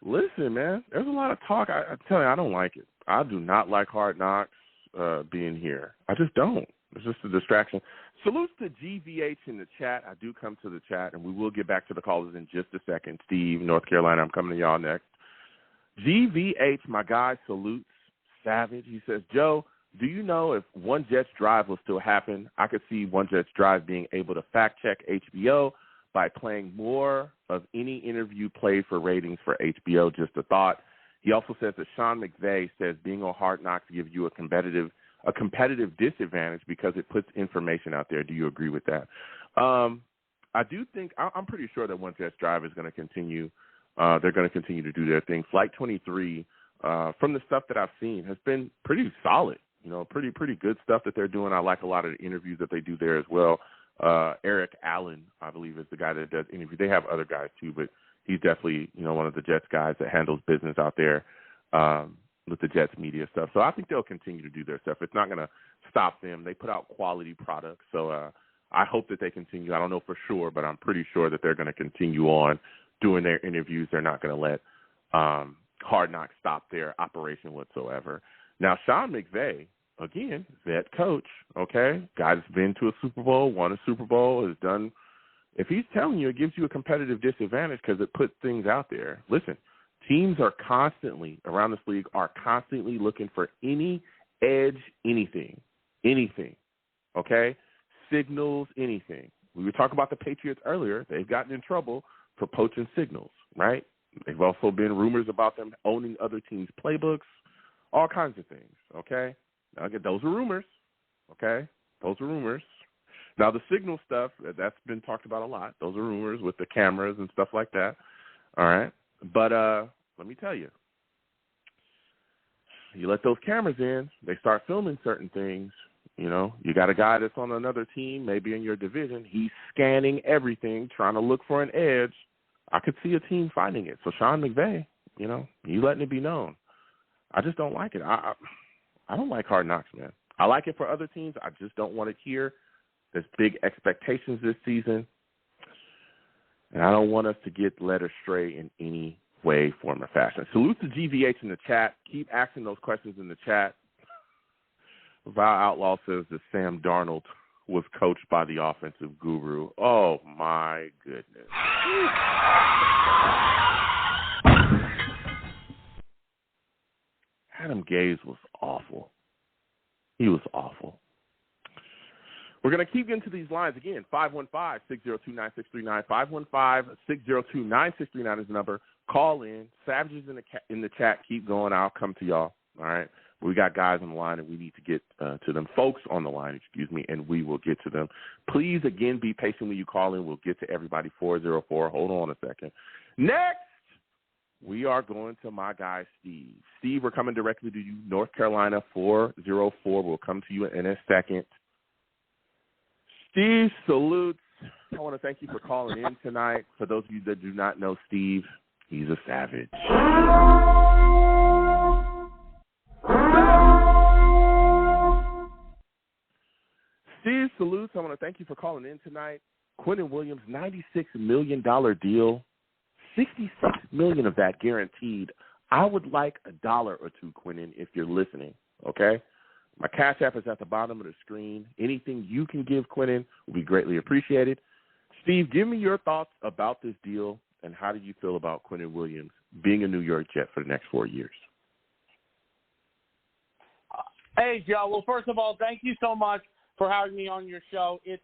Listen, man, there's a lot of talk. I tell you, I don't like it. I do not like Hard Knocks being here. I just don't. It's just a distraction. Salutes to GVH in the chat. I do come to the chat, and we will get back to the callers in just a second. Steve, North Carolina, I'm coming to y'all next. GVH, my guy, salutes Savage. He says, Joe, do you know if One Jets Drive will still happen? I could see One Jets Drive being able to fact-check HBO by playing more of any interview played for ratings for HBO. Just a thought. He also says that Sean McVay says being on Hard Knocks gives you a competitive disadvantage because it puts information out there. Do you agree with that? I do think I'm pretty sure that One Jets Drive is going to continue. They're going to continue to do their thing. Flight 23, from the stuff that I've seen, has been pretty solid. Pretty good stuff that they're doing. I like a lot of the interviews that they do there as well. Eric Allen, I believe, is the guy that does interviews. They have other guys too, but he's definitely, one of the Jets guys that handles business out there with the Jets media stuff. So I think they'll continue to do their stuff. It's not going to stop them. They put out quality products. So I hope that they continue. I don't know for sure, but I'm pretty sure that they're going to continue on doing their interviews. They're not going to let Hard Knocks stop their operation whatsoever. Now, Sean McVay, again, vet coach, okay? Guy that's been to a Super Bowl, won a Super Bowl, has done. If he's telling you, it gives you a competitive disadvantage because it puts things out there. Listen, teams are constantly, around this league, are constantly looking for any edge, anything, okay? Signals, anything. We were talking about the Patriots earlier. They've gotten in trouble for poaching signals, right? They've also been rumors about them owning other teams' playbooks, all kinds of things, okay? Now, again, those are rumors, okay? Those are rumors. Now, the signal stuff, that's been talked about a lot. Those are rumors with the cameras and stuff like that, all right? But let me tell you, you let those cameras in, they start filming certain things. You got a guy that's on another team, maybe in your division. He's scanning everything, trying to look for an edge. I could see a team finding it. So Sean McVay, you letting it be known. I just don't like it. I I don't like Hard Knocks, man. I like it for other teams. I just don't want it here. There's big expectations this season, and I don't want us to get led astray in any way, form, or fashion. Salute to GVH in the chat. Keep asking those questions in the chat. Val Outlaw says that Sam Darnold was coached by the offensive guru. Oh, my goodness. Adam Gase was awful. He was awful. We're going to keep getting to these lines again. 515-602-9639. 515-602-9639 is the number. Call in. Savages in the chat. Keep going. I'll come to y'all. All right. We got guys on the line, and we need to get to them. Folks on the line, and we will get to them. Please, again, be patient when you call in. We'll get to everybody. 404. Hold on a second. Next, we are going to my guy, Steve. Steve, we're coming directly to you, North Carolina, 404. We'll come to you in a second. Steve, salutes. I want to thank you for calling in tonight. For those of you that do not know Steve, he's a savage. Steve, salutes. I want to thank you for calling in tonight. Quinnen Williams, $96 million deal, $66 million of that guaranteed. I would like $1 or two, Quinnen, if you're listening, okay? My Cash App is at the bottom of the screen. Anything you can give Quinnen will be greatly appreciated. Steve, give me your thoughts about this deal, and how do you feel about Quinnen Williams being a New York Jet for the next 4 years? Hey, Joe. Well, first of all, thank you so much for having me on your show. It's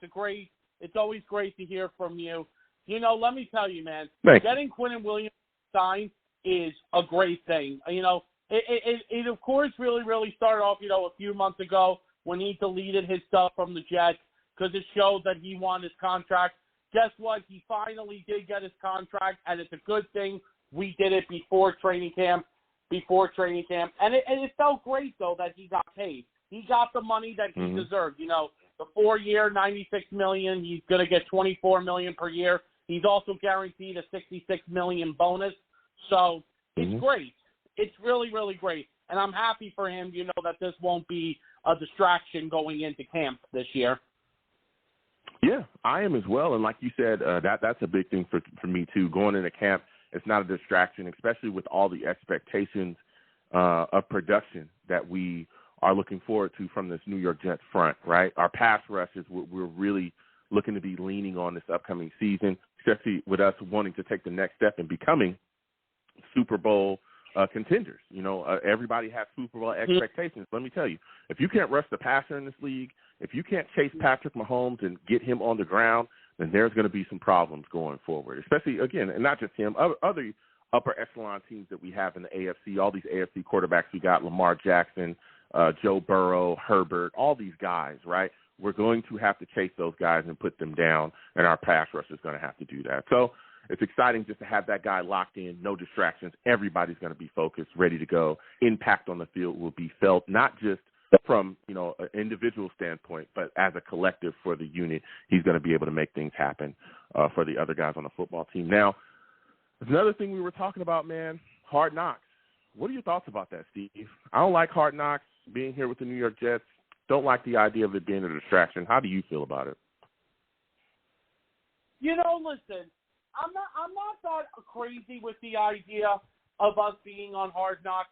always great to hear from you. You know, let me tell you, man, getting Quinnen Williams signed is a great thing. You know, it of course really started off, you know, a few months ago when he deleted his stuff from the Jets because it showed that he won his contract. Guess what? He finally did get his contract, and it's a good thing we did it before training camp. And it felt great, though, that he got paid. He got the money that he deserved. You know, the 4-year, $96 million. He's going to get $24 million per year. He's also guaranteed a $66 million bonus. So it's great. It's really great. And I'm happy for him, you know, that this won't be a distraction going into camp this year. Yeah, I am as well. And like you said, that's a big thing for me, too. Going into camp, it's not a distraction, especially with all the expectations of production that we are looking forward to from this New York Jets front, right? Our pass rush is what we're really looking to be leaning on this upcoming season, especially with us wanting to take the next step in becoming Super Bowl contenders. You know, everybody has Super Bowl expectations. Let me tell you, if you can't rush the passer in this league, if you can't chase Patrick Mahomes and get him on the ground, then there's going to be some problems going forward, especially, again, and not just him, other upper echelon teams that we have in the AFC, all these AFC quarterbacks we got, Lamar Jackson, Joe Burrow, Herbert, all these guys, right? We're going to have to chase those guys and put them down, and our pass rush is going to have to do that. So it's exciting just to have that guy locked in, no distractions. Everybody's going to be focused, ready to go. Impact on the field will be felt, not just from, you know, an individual standpoint, but as a collective for the unit. He's going to be able to make things happen for the other guys on the football team. Now, there's another thing we were talking about, man, Hard Knocks. What are your thoughts about that, Steve? I don't like Hard Knocks, being here with the New York Jets. Don't like the idea of it being a distraction. How do you feel about it? You know, listen, I'm not that crazy with the idea of us being on Hard Knocks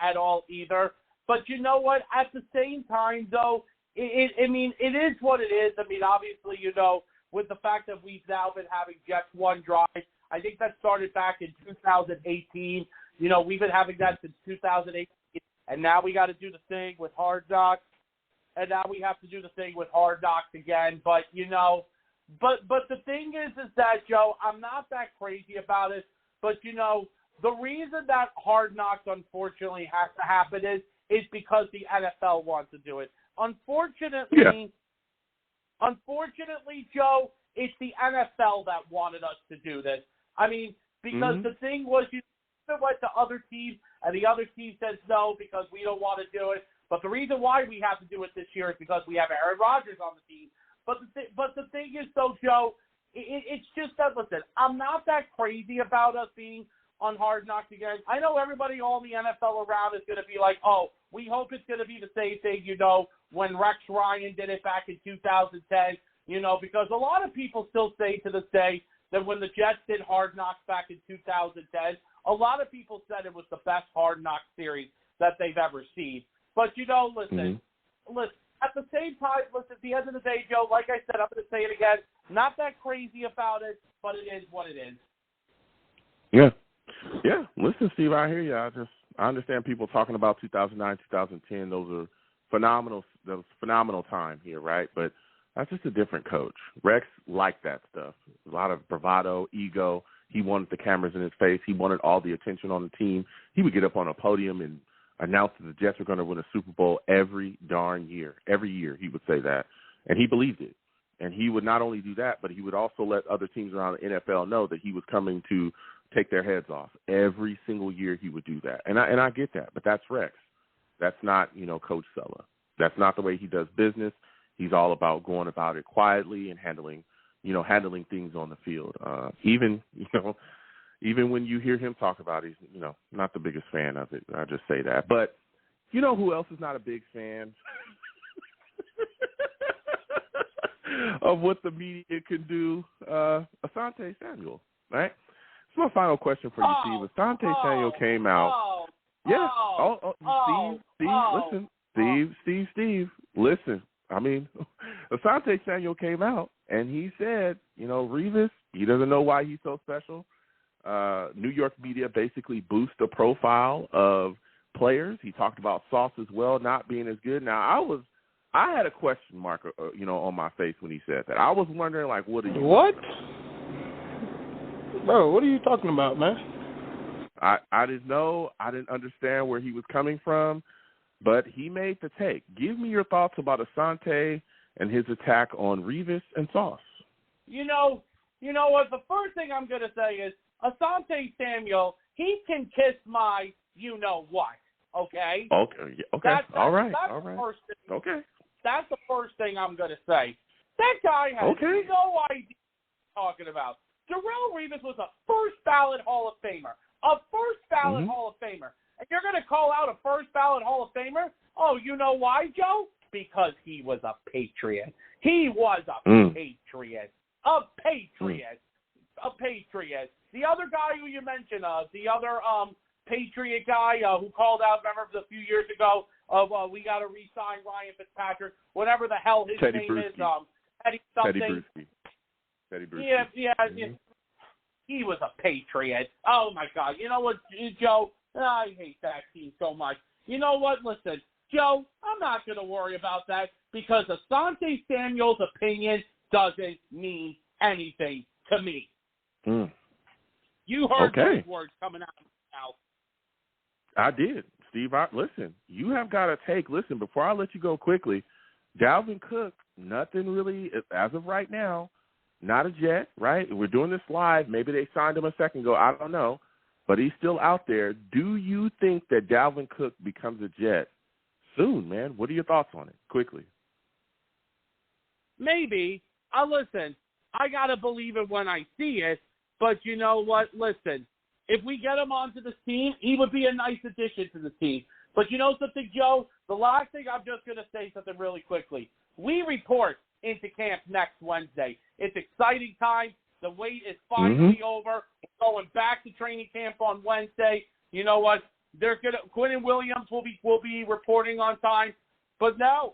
at all either. But you know what? At the same time, though, it is what it is. I mean, obviously, you know, with the fact that we've now been having Jets One Drive, I think that started back in 2018. You know, we've been having that since 2018, and now we got to do the thing with Hard Knocks, and now we have to do the thing with Hard Knocks again. But, you know, but the thing is that, Joe, I'm not that crazy about it. But, you know, the reason that Hard Knocks, unfortunately, has to happen is because the NFL wants to do it. Unfortunately, Joe, it's the NFL that wanted us to do this. I mean, because the thing was, you went to other teams, and the other team says no because we don't want to do it. But the reason why we have to do it this year is because we have Aaron Rodgers on the team. But the thing is, though, Joe, it's just that, listen, I'm not that crazy about us being on Hard Knocks again. I know everybody, all the NFL around is going to be like, oh, we hope it's going to be the same thing, when Rex Ryan did it back in 2010, because a lot of people still say to this day that when the Jets did Hard Knocks back in 2010, a lot of people said it was the best Hard Knocks series that they've ever seen. But, listen, at the same time, at the end of the day, Joe, like I said, I'm going to say it again, not that crazy about it, but it is what it is. Yeah. Yeah. Listen, Steve, I hear you. I understand people talking about 2009, 2010. Those are phenomenal. That was phenomenal time here, right? But that's just a different coach. Rex liked that stuff. A lot of bravado, ego. He wanted the cameras in his face. He wanted all the attention on the team. He would get up on a podium and announce that the Jets were going to win a Super Bowl every darn year. Every year he would say that. And he believed it. And he would not only do that, but he would also let other teams around the NFL know that he was coming to take their heads off. Every single year he would do that. And I get that, but that's Rex. That's not, Coach Sulla. That's not the way he does business. He's all about going about it quietly and handling things on the field. Even when you hear him talk about it, he's, not the biggest fan of it. I just say that. But you know who else is not a big fan of what the media can do? Asante Samuel, right? It's my final question for you, Steve. Asante Samuel came out. Steve, listen. I mean, Asante Samuel came out, and he said, Revis, he doesn't know why he's so special. New York media basically boost the profile of players. He talked about Sauce as well not being as good. Now, I had a question mark, on my face when he said that. I was wondering, what are you? What? Bro, what are you talking about, man? I didn't know. I didn't understand where he was coming from, but he made the take. Give me your thoughts about Asante and his attack on Revis and Sauce. You know what? The first thing I'm going to say is Asante Samuel, he can kiss my you-know-what, okay? Okay. That's all right. First thing, okay. That's the first thing I'm going to say. That guy has no idea what he's talking about. Darrell Revis was a first-ballot Hall of Famer. A first-ballot Hall of Famer. And you're going to call out a first-ballot Hall of Famer? Oh, you know why, Joe? Because he was a Patriot. He was a Patriot. A Patriot. A Patriot. The other guy who you mentioned, the other Patriot guy who called out, remember, a few years ago, of we got to re-sign Ryan Fitzpatrick, whatever the hell his name is, Teddy something. Teddy Bruschi. Yeah. He was a Patriot. Oh, my God. You know what, Joe? I hate that team so much. You know what? Listen, Joe, I'm not going to worry about that because Asante Samuel's opinion doesn't mean anything to me. You heard those words coming out of his mouth. I did. Steve, listen, you have got to take, listen, before I let you go quickly, Dalvin Cook, nothing really, as of right now, not a Jet, right? We're doing this live. Maybe they signed him a second ago. I don't know. But he's still out there. Do you think that Dalvin Cook becomes a Jet soon, man? What are your thoughts on it? Quickly. Maybe. Listen, I got to believe it when I see it. But you know what? Listen, if we get him onto this team, he would be a nice addition to the team. But you know something, Joe? The last thing, I'm just going to say something really quickly. We report into camp next Wednesday. It's exciting time. The wait is finally over. We're going back to training camp on Wednesday. You know what? Quinnen Williams will be reporting on time. But now,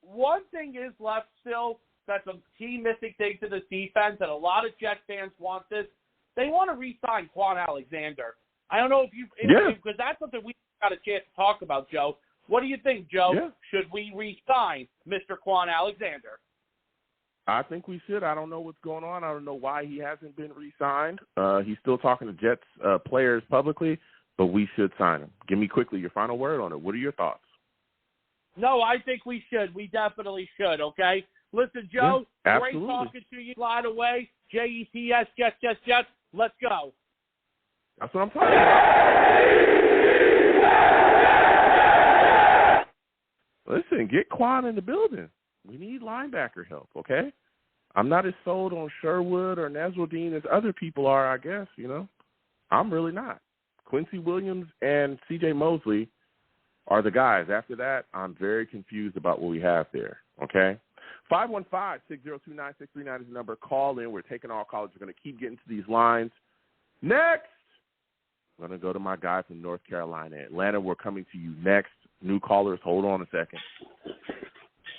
one thing is left still that's a key missing thing to this defense, and a lot of Jets fans want this. They want to re-sign Quan Alexander. I don't know because that's something we got a chance to talk about, Joe. What do you think, Joe? Yeah. Should we re-sign Mr. Quan Alexander? I think we should. I don't know what's going on. I don't know why he hasn't been re-signed. He's still talking to Jets players publicly, but we should sign him. Give me quickly your final word on it. What are your thoughts? No, I think we should. We definitely should, okay? Listen, Joe, great talking to you. Slide away. Jets, Jets. Let's go. That's what I'm talking about. Listen, get Quan in the building. We need linebacker help, okay? I'm not as sold on Sherwood or Nasruddin as other people are, I guess, I'm really not. Quincy Williams and C.J. Mosley are the guys. After that, I'm very confused about what we have there, okay? 515-602-9639 is the number. Call in. We're taking all calls. We're going to keep getting to these lines. Next, I'm going to go to my guy from North Carolina. Atlanta, we're coming to you next. New callers, hold on a second.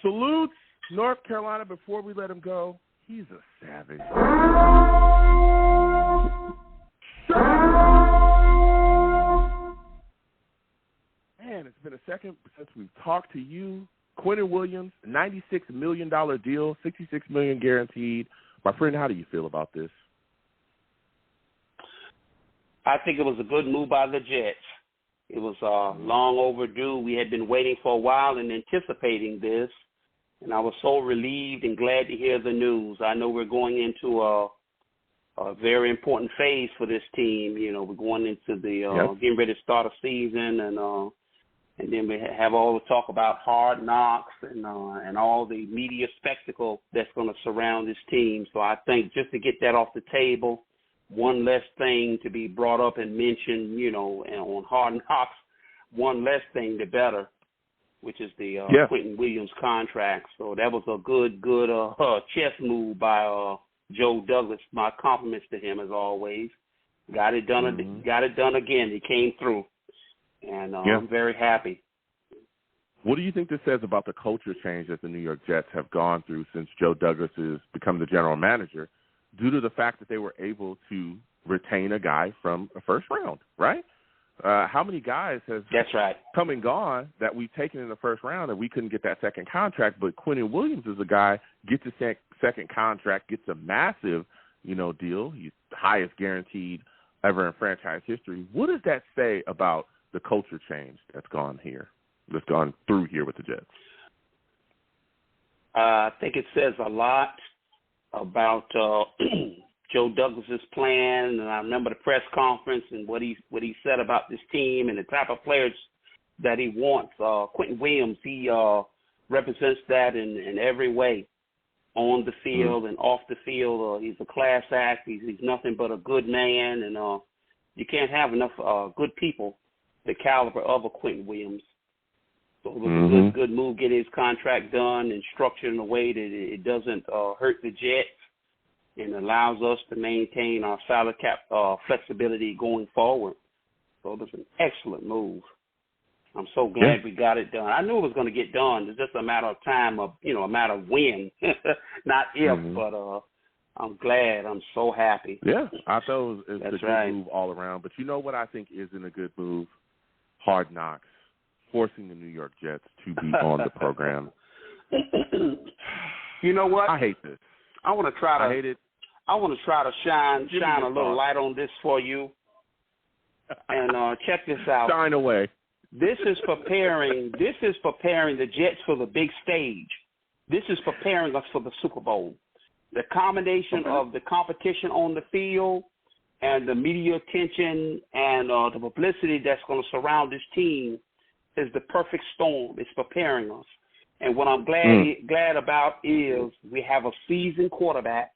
Salutes North Carolina before we let him go. He's a savage. Man, it's been a second since we've talked to you. Quinnen Williams, $96 million deal, $66 million guaranteed. My friend, how do you feel about this? I think it was a good move by the Jets. It was long overdue. We had been waiting for a while and anticipating this, and I was so relieved and glad to hear the news. I know we're going into a very important phase for this team. You know, we're going into the getting ready to start a season, and then we have all the talk about hard knocks and all the media spectacle that's going to surround this team. So I think just to get that off the table, one less thing to be brought up and mentioned, you know, and on Hard Knocks, one less thing the better, which is the Quinnen Williams contract. So that was a good chess move by Joe Douglas. My compliments to him as always. Got it done again. He came through, and I'm very happy. What do you think this says about the culture change that the New York Jets have gone through since Joe Douglas has become the general manager, due to the fact that they were able to retain a guy from a first round, right? How many guys have come and gone that we've taken in the first round and we couldn't get that second contract, but Quinnen Williams is a guy, gets a second contract, gets a massive, deal. He's the highest guaranteed ever in franchise history. What does that say about the culture change that's gone through here with the Jets? I think it says a lot about Joe Douglas's plan, and I remember the press conference and what he said about this team and the type of players that he wants. Quinnen Williams, he represents that in every way, on the field and off the field. He's a class act. He's nothing but a good man, and you can't have enough good people the caliber of a Quinnen Williams. So it was a good move, getting his contract done and structured in a way that it doesn't hurt the Jets and allows us to maintain our salary cap flexibility going forward. So it was an excellent move. I'm so glad we got it done. I knew it was going to get done. It's just a matter of time, a matter of when, not if, but I'm glad. I'm so happy. Yeah, I thought it was a good move all around. But you know what I think isn't a good move? Hard Knocks. Forcing the New York Jets to be on the program. You know what? I hate this. I want to try to. I hate it. I want to try to shine a little light on this for you. And check this out. Shine away. This is preparing the Jets for the big stage. This is preparing us for the Super Bowl. The combination of the competition on the field and the media attention and the publicity that's going to surround this team is the perfect storm. It's preparing us. And what I'm glad about is we have a seasoned quarterback,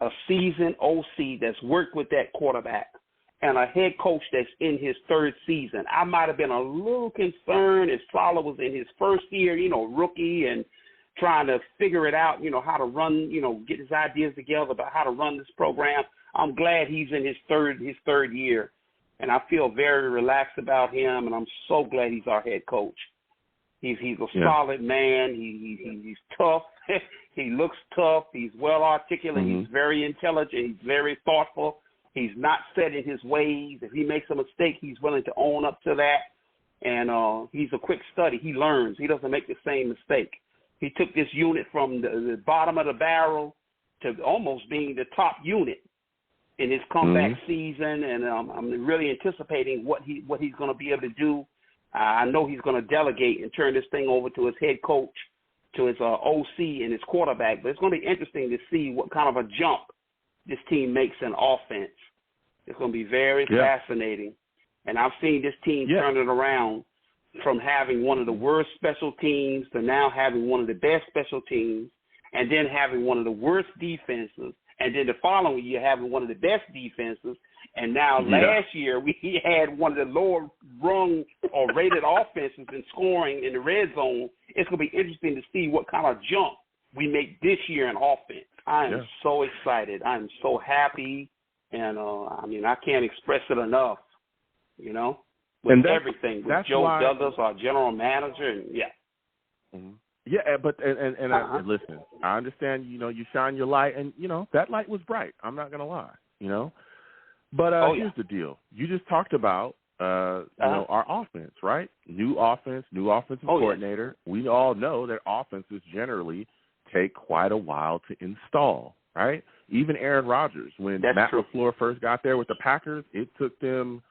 a seasoned OC that's worked with that quarterback, and a head coach that's in his third season. I might have been a little concerned if Saleh was in his first year, rookie, and trying to figure it out, how to run, get his ideas together about how to run this program. I'm glad he's in his third year. And I feel very relaxed about him, and I'm so glad he's our head coach. He's a solid man. He's tough. He looks tough. He's well articulate. He's very intelligent. He's very thoughtful. He's not set in his ways. If he makes a mistake, he's willing to own up to that. And he's a quick study. He learns. He doesn't make the same mistake. He took this unit from the bottom of the barrel to almost being the top unit in his comeback season, and I'm really anticipating what he's going to be able to do. I know he's going to delegate and turn this thing over to his head coach, to his OC and his quarterback. But it's going to be interesting to see what kind of a jump this team makes in offense. It's going to be very fascinating. And I've seen this team turn it around from having one of the worst special teams to now having one of the best special teams, and then having one of the worst defenses And then the following year, having one of the best defenses. And now last year, we had one of the lower rung or rated offenses in scoring in the red zone. It's going to be interesting to see what kind of jump we make this year in offense. I am so excited. I'm so happy. And, I can't express it enough, with everything. With Joe Douglas, our general manager, and Yeah, but I listen, I understand, you shine your light, and, that light was bright. I'm not going to lie, But here's the deal. You just talked about, our offense, right? New offense, new offensive coordinator. We all know that offenses generally take quite a while to install, right? Even Aaron Rodgers, when Matt LaFleur first got there with the Packers, it took them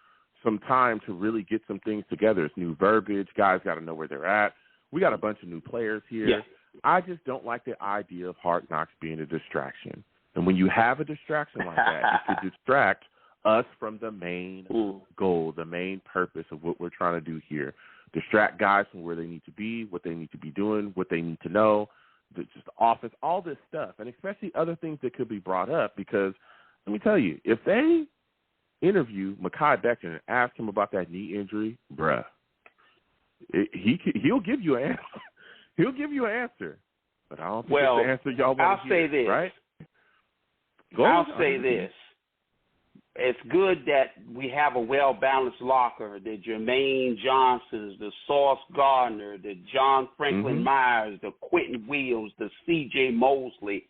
some time to really get some things together. It's new verbiage. Guys got to know where they're at. We got a bunch of new players here. Yeah. I just don't like the idea of Hard Knocks being a distraction. And when you have a distraction like that, it could distract us from the main goal, the main purpose of what we're trying to do here. Distract guys from where they need to be, what they need to be doing, what they need to know, just the offense, all this stuff, and especially other things that could be brought up, because let me tell you, if they interview Mekhi Becton and ask him about that knee injury, bruh, he'll give you an answer. He'll give you an answer. But I don't think it's the answer y'all want to hear. I'll say this. Right? I'll say this. It's good that we have a well-balanced locker, the Jermaine Johnsons, the Sauce Gardner, the John Franklin Myers, the Quinnen Williams, the C.J. Mosley,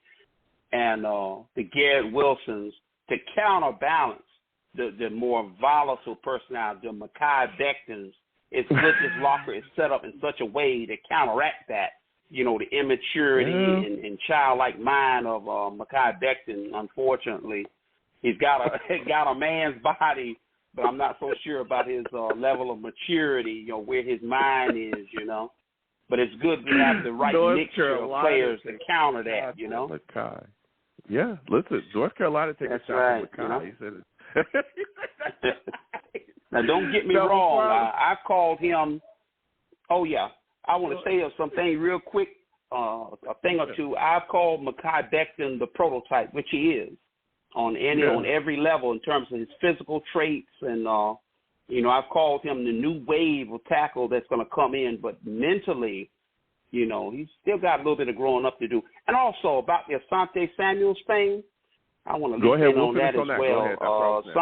and the Garrett Wilsons to counterbalance the more volatile personalities, the Mekhi Bectons. It's good this locker is set up in such a way to counteract that, the immaturity and childlike mind of Mekhi Becton. Unfortunately, he's got a man's body, but I'm not so sure about his level of maturity, where his mind is, But it's good we have the right mixture of players to counter that, Mekhi. Yeah, listen, North Carolina take a shot at Mekhi. He said it. Now, don't get me wrong. I called him. Oh, yeah. I want to say something real quick, a thing or two. I've called Mekhi Becton the prototype, which he is, on every level in terms of his physical traits. And, I've called him the new wave of tackle that's going to come in. But mentally, he's still got a little bit of growing up to do. And also about the Asante Samuel thing, I want to look in on that as well.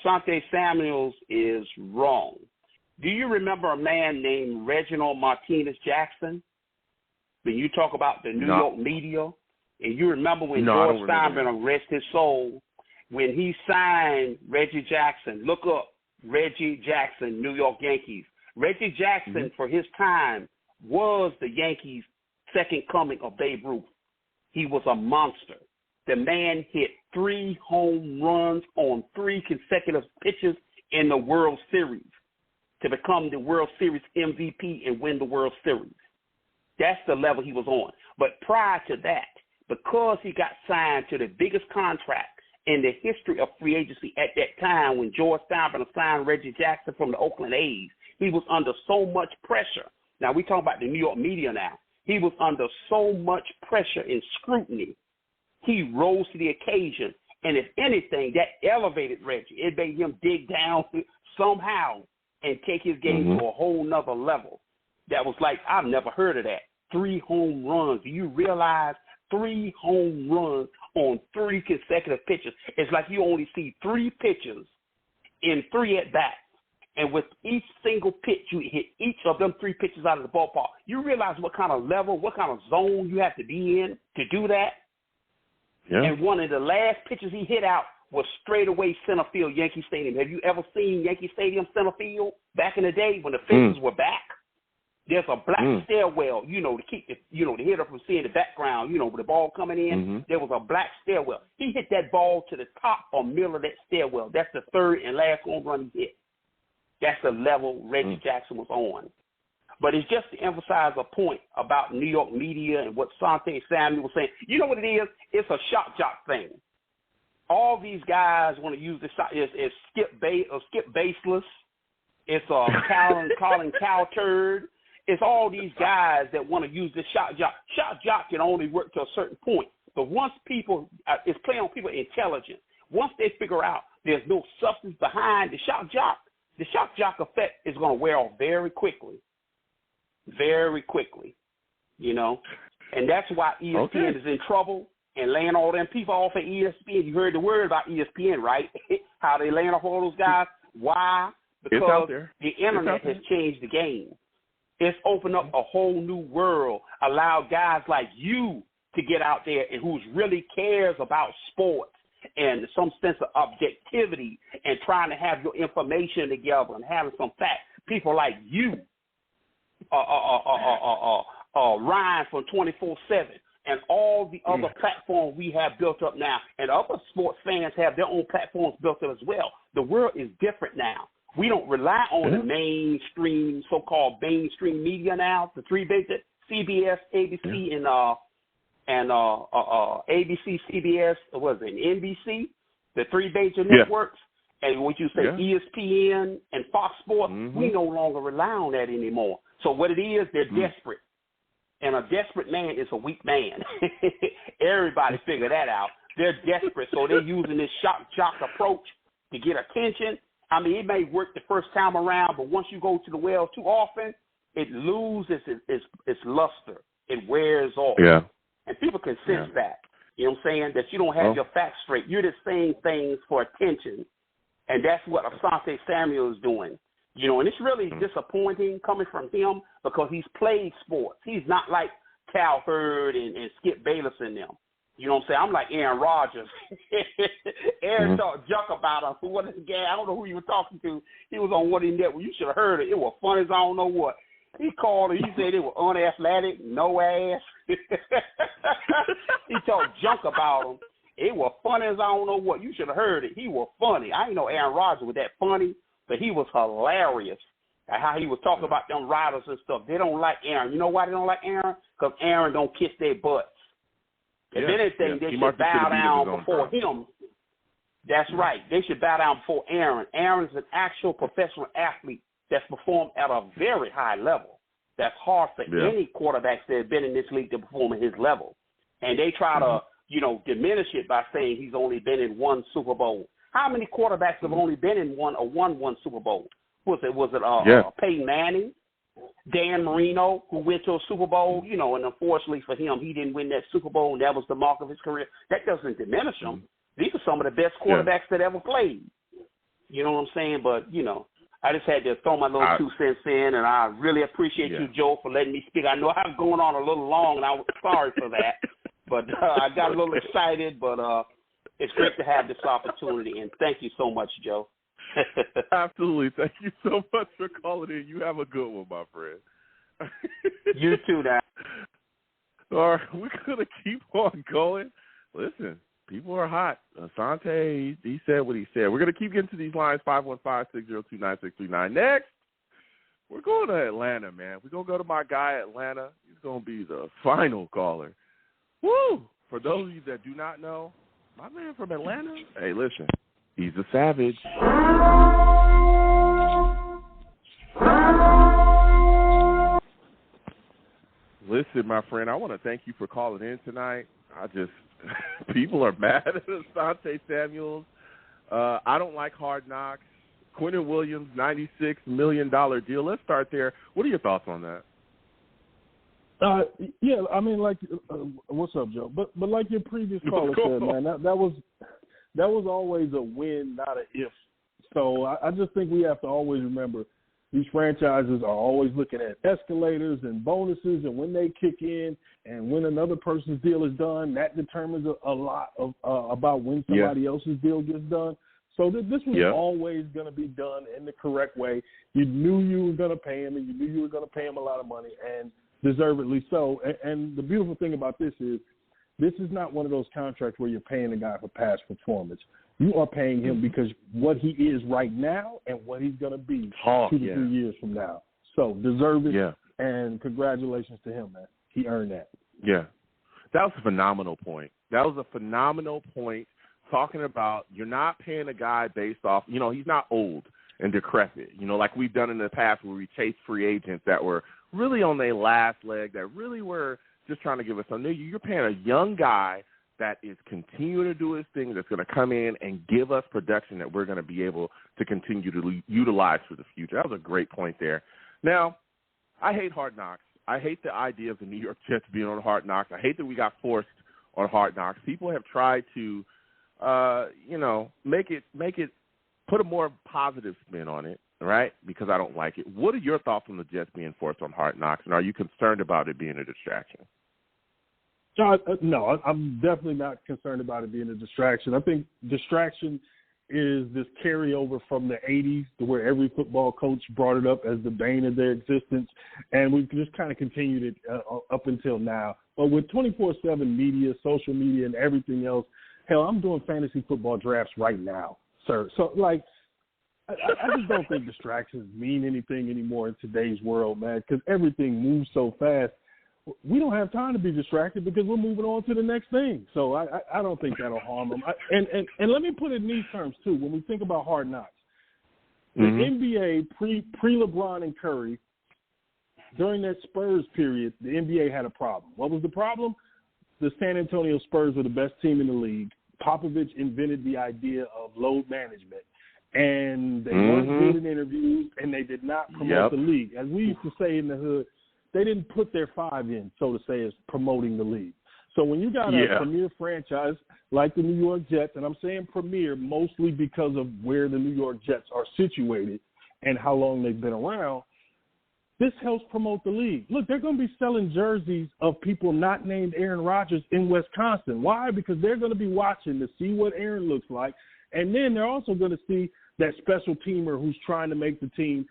Asante Samuels is wrong. Do you remember a man named Reginald Martinez Jackson? When you talk about the New York media, and you remember when George Steinbrenner, rest his soul, when he signed Reggie Jackson, look up Reggie Jackson, New York Yankees. Reggie Jackson, for his time, was the Yankees' second coming of Babe Ruth. He was a monster. The man hit 3 home runs on 3 consecutive pitches in the World Series to become the World Series MVP and win the World Series. That's the level he was on. But prior to that, because he got signed to the biggest contract in the history of free agency at that time when George Steinbrenner signed Reggie Jackson from the Oakland A's, he was under so much pressure. Now, we talk about the New York media now. He was under so much pressure and scrutiny. He rose to the occasion, and if anything, that elevated Reggie. It made him dig down somehow and take his game to a whole nother level. That was like, I've never heard of that. 3 home runs. Do you realize 3 home runs on 3 consecutive pitches? It's like you only see 3 pitches in 3 at-bats. And with each single pitch, you hit each of them 3 pitches out of the ballpark. You realize what kind of level, what kind of zone you have to be in to do that? Yeah. And one of the last pitches he hit out was straight away center field, Yankee Stadium. Have you ever seen Yankee Stadium center field back in the day when the fences were back? There's a black stairwell, to keep the hitter from seeing the background, with the ball coming in. There was a black stairwell. He hit that ball to the top or middle of that stairwell. That's the 3rd and last home run he hit. That's the level Reggie Jackson was on. But it's just to emphasize a point about New York media and what Asante Samuel was saying. You know what it is? It's a shock jock thing. All these guys want to use the shot. It's Skip Baseless. It's Colin Cowturd. It's all these guys that want to use the shock jock. Shock jock can only work to a certain point. But once people, it's playing on people's intelligence. Once they figure out there's no substance behind the shock jock effect is going to wear off very quickly. Very quickly, you know. And that's why ESPN is in trouble and laying all them people off at ESPN. You heard the word about ESPN, right? How they laying off all those guys. Why? Because the internet has changed the game. It's opened up a whole new world, allowed guys like you to get out there and who really cares about sports and some sense of objectivity and trying to have your information together and having some facts. People like you, Ryan from 24/7 and all the other platforms we have built up now, and other sports fans have their own platforms built up as well. The world is different now. We don't rely on the mainstream, so-called mainstream media now, the three basic, CBS, ABC, and ABC, CBS, NBC, the three major networks, and what you say, ESPN and Fox Sports, we no longer rely on that anymore. So what it is, they're desperate. And a desperate man is a weak man. Everybody figure that out. They're desperate, so they're using this shock jock approach to get attention. I mean, it may work the first time around, but once you go to the well too often, it loses its luster. It wears off. Yeah. And people can sense that. You know what I'm saying? That you don't have your facts straight. You're just saying things for attention. And that's what Asante Samuel is doing. You know, and it's really disappointing coming from him because he's played sports. He's not like Cal Hurd and Skip Bayless and them. You know what I'm saying? I'm like Aaron Rodgers. Aaron talked junk about us. What is the guy? I don't know who you were talking to. He was on one of the networks. You should have heard it. It was funny as I don't know what. He called it. He said it was unathletic, no ass. He talked junk about him. It was funny as I don't know what. You should have heard it. He was funny. I didn't know Aaron Rodgers was that funny, but he was hilarious. How he was talking about them riders and stuff. They don't like Aaron. You know why they don't like Aaron? Because Aaron don't kiss their butts. If anything, they should bow down before him. That's right. They should bow down before Aaron. Aaron's an actual professional athlete that's performed at a very high level. That's hard for any quarterbacks that have been in this league to perform at his level. And they try to, diminish it by saying he's only been in one Super Bowl. How many quarterbacks have only been in one or won one Super Bowl? Was it Peyton Manning? Dan Marino, who went to a Super Bowl, and unfortunately for him, he didn't win that Super Bowl, and that was the mark of his career. That doesn't diminish him. These are some of the best quarterbacks that ever played. You know what I'm saying? But, I just had to throw my little 2 cents in, and I really appreciate you, Joe, for letting me speak. I know I was going on a little long, and I was sorry for that. But I got a little excited, but it's great to have this opportunity, and thank you so much, Joe. Absolutely. Thank you so much for calling in. You have a good one, my friend. You too, now. All right, we're going to keep on going. Listen, people are hot. Asante, he said what he said. We're going to keep getting to these lines, 515-602-9639. Next, we're going to Atlanta, man. We're going to go to my guy, Atlanta. He's going to be the final caller. Woo! For those of you that do not know, my man from Atlanta, hey, listen, he's a savage. Listen, my friend, I want to thank you for calling in tonight. People are mad at Asante Samuel. I don't like Hard Knocks. Quinnen Williams, $96 million deal. Let's start there. What are your thoughts on that? Yeah, I mean, what's up, Joe? But like your previous caller said, man, that was always a win, not an if. So I just think we have to always remember these franchises are always looking at escalators and bonuses, and when they kick in, and when another person's deal is done, that determines a lot of about when somebody else's deal gets done. So this was always going to be done in the correct way. You knew you were going to pay him, and you knew you were going to pay him a lot of money, and deservedly so. And the beautiful thing about this is not one of those contracts where you're paying a guy for past performance. You are paying him because what he is right now and what he's going to be 2 to 3 years from now. So deserve it, and congratulations to him, man. He earned that. Yeah. That was a phenomenal point. Talking about you're not paying a guy based off, he's not old and decrepit, like we've done in the past where we chased free agents that were really on their last leg, that really were just trying to give us something new. You're paying a young guy that is continuing to do his thing, that's going to come in and give us production that we're going to be able to continue to utilize for the future. That was a great point there. Now, I hate Hard Knocks. I hate the idea of the New York Jets being on Hard Knocks. I hate that we got forced on Hard Knocks. People have tried to, make it, put a more positive spin on it, right? Because I don't like it. What are your thoughts on the Jets being forced on Hard Knocks, and are you concerned about it being a distraction? No, I'm definitely not concerned about it being a distraction. I think distraction is this carryover from the 80s to where every football coach brought it up as the bane of their existence, and we've just kind of continued it up until now. But with 24/7 media, social media, and everything else, hell, I'm doing fantasy football drafts right now, sir. So, I just don't think distractions mean anything anymore in today's world, man, because everything moves so fast. We don't have time to be distracted because we're moving on to the next thing. So I don't think that'll harm them. And let me put it in these terms, too. When we think about Hard Knocks, the NBA, pre-LeBron and Curry, during that Spurs period, the NBA had a problem. What was the problem? The San Antonio Spurs were the best team in the league. Popovich invented the idea of load management. And they weren't good in interviews, and they did not promote the league. As we used to say in the hood, they didn't put their five in, so to say, as promoting the league. So when you got a premier franchise like the New York Jets, and I'm saying premier mostly because of where the New York Jets are situated and how long they've been around, this helps promote the league. Look, they're going to be selling jerseys of people not named Aaron Rodgers in Wisconsin. Why? Because they're going to be watching to see what Aaron looks like, and then they're also going to see that special teamer who's trying to make the team,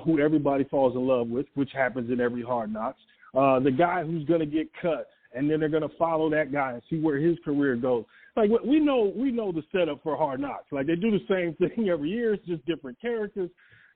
who everybody falls in love with, which happens in every Hard Knocks, the guy who's going to get cut, and then they're going to follow that guy and see where his career goes. Like, we know the setup for Hard Knocks. Like, they do the same thing every year. It's just different characters.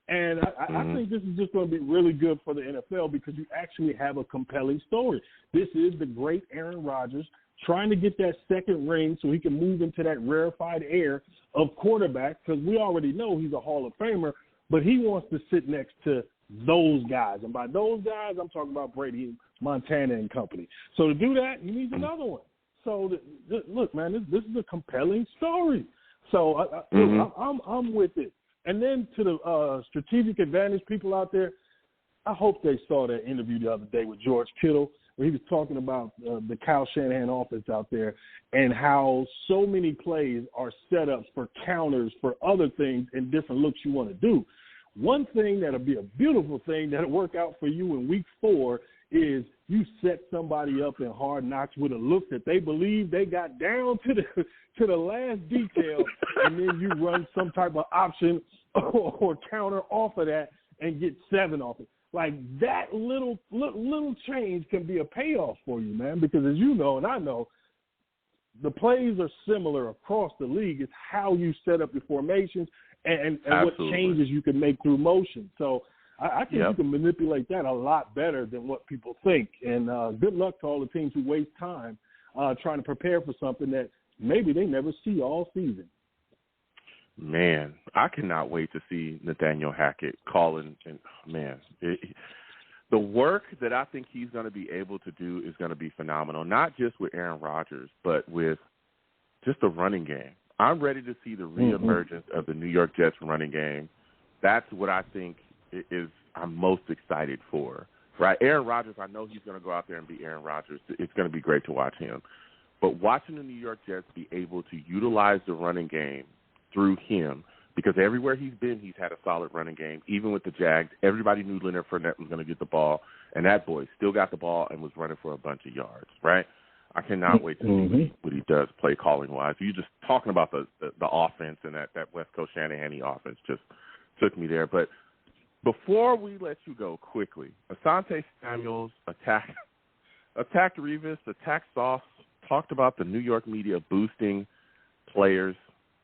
And I think this is just going to be really good for the NFL because you actually have a compelling story. This is the great Aaron Rodgers trying to get that second ring so he can move into that rarefied air of quarterback, because we already know he's a Hall of Famer, but he wants to sit next to those guys. And by those guys, I'm talking about Brady, Montana, and company. So to do that, he needs another one. So, look, man, this is a compelling story. So I'm with it. And then to the strategic advantage people out there, I hope they saw that interview the other day with George Kittle, where he was talking about the Kyle Shanahan offense out there and how so many plays are setups for counters for other things and different looks you want to do. One thing that'll be a beautiful thing that'll work out for you in week 4 is you set somebody up in Hard Knocks with a look that they believe they got down to the last detail, and then you run some type of option or counter off of that and get 7 off it. Like, that little change can be a payoff for you, man, because as you know and I know, the plays are similar across the league. It's how you set up your formations and what changes you can make through motion. So I think you can manipulate that a lot better than what people think. And good luck to all the teams who waste time trying to prepare for something that maybe they never see all season. Man, I cannot wait to see Nathaniel Hackett calling. And man, the work that I think he's going to be able to do is going to be phenomenal, not just with Aaron Rodgers, but with just the running game. I'm ready to see the reemergence of the New York Jets running game. That's what I think I'm most excited for, right? Aaron Rodgers, I know he's going to go out there and be Aaron Rodgers. It's going to be great to watch him. But watching the New York Jets be able to utilize the running game through him, because everywhere he's been, he's had a solid running game. Even with the Jags, everybody knew Leonard Fournette was going to get the ball, and that boy still got the ball and was running for a bunch of yards, right? I cannot wait to see what he does play calling-wise. You just talking about the offense and that West Coast Shanahan offense just took me there. But before we let you go quickly, Asante Samuel attacked Revis, attacked Sauce, talked about the New York media boosting players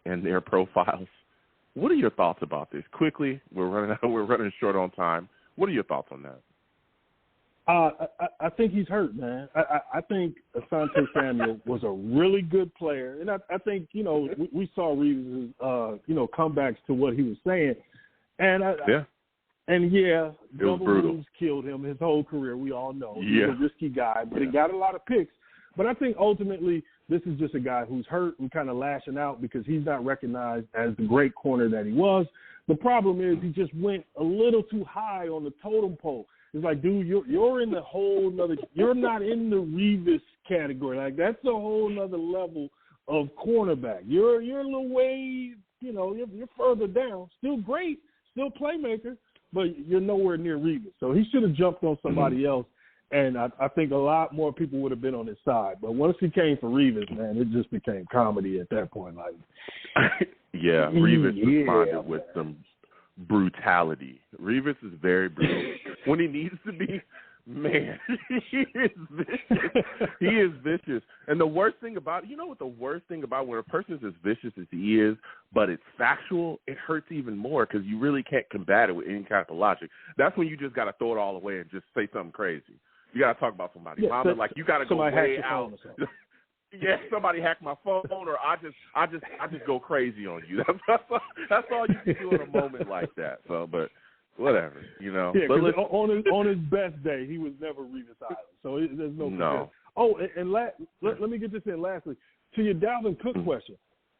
and their profiles. What are your thoughts about this? Quickly, we're running short on time. What are your thoughts on that? I think he's hurt, man. I think Asante Samuel was a really good player, and I think we saw Revis' comebacks to what he was saying, and double moves killed him his whole career. We all know he's a risky guy, but he got a lot of picks. But I think ultimately this is just a guy who's hurt and kind of lashing out because he's not recognized as the great corner that he was. The problem is he just went a little too high on the totem pole. It's like, dude, you're in the whole nother – you're not in the Revis category. Like, that's a whole nother level of cornerback. You're a little way – you're further down. Still great, still playmaker, but you're nowhere near Revis. So he should have jumped on somebody else, and I think a lot more people would have been on his side. But once he came for Revis, man, it just became comedy at that point. Like, yeah, Revis responded with some brutality. Revis is very brutal. When he needs to be, man, he is vicious. He is vicious. And the worst thing about, what the worst thing about when a person is as vicious as he is, but it's factual, it hurts even more because you really can't combat it with any kind of logic. That's when you just got to throw it all away and just say something crazy. You got to talk about somebody. Yeah, Mama, like, you got to go way out. Yeah, somebody hacked my phone, or I just go crazy on you. That's all you can do in a moment like that. So, but whatever, Yeah, but on his best day, he was never Revis Island. So there's no. No. Oh, and let me get this in lastly to your Dalvin Cook question.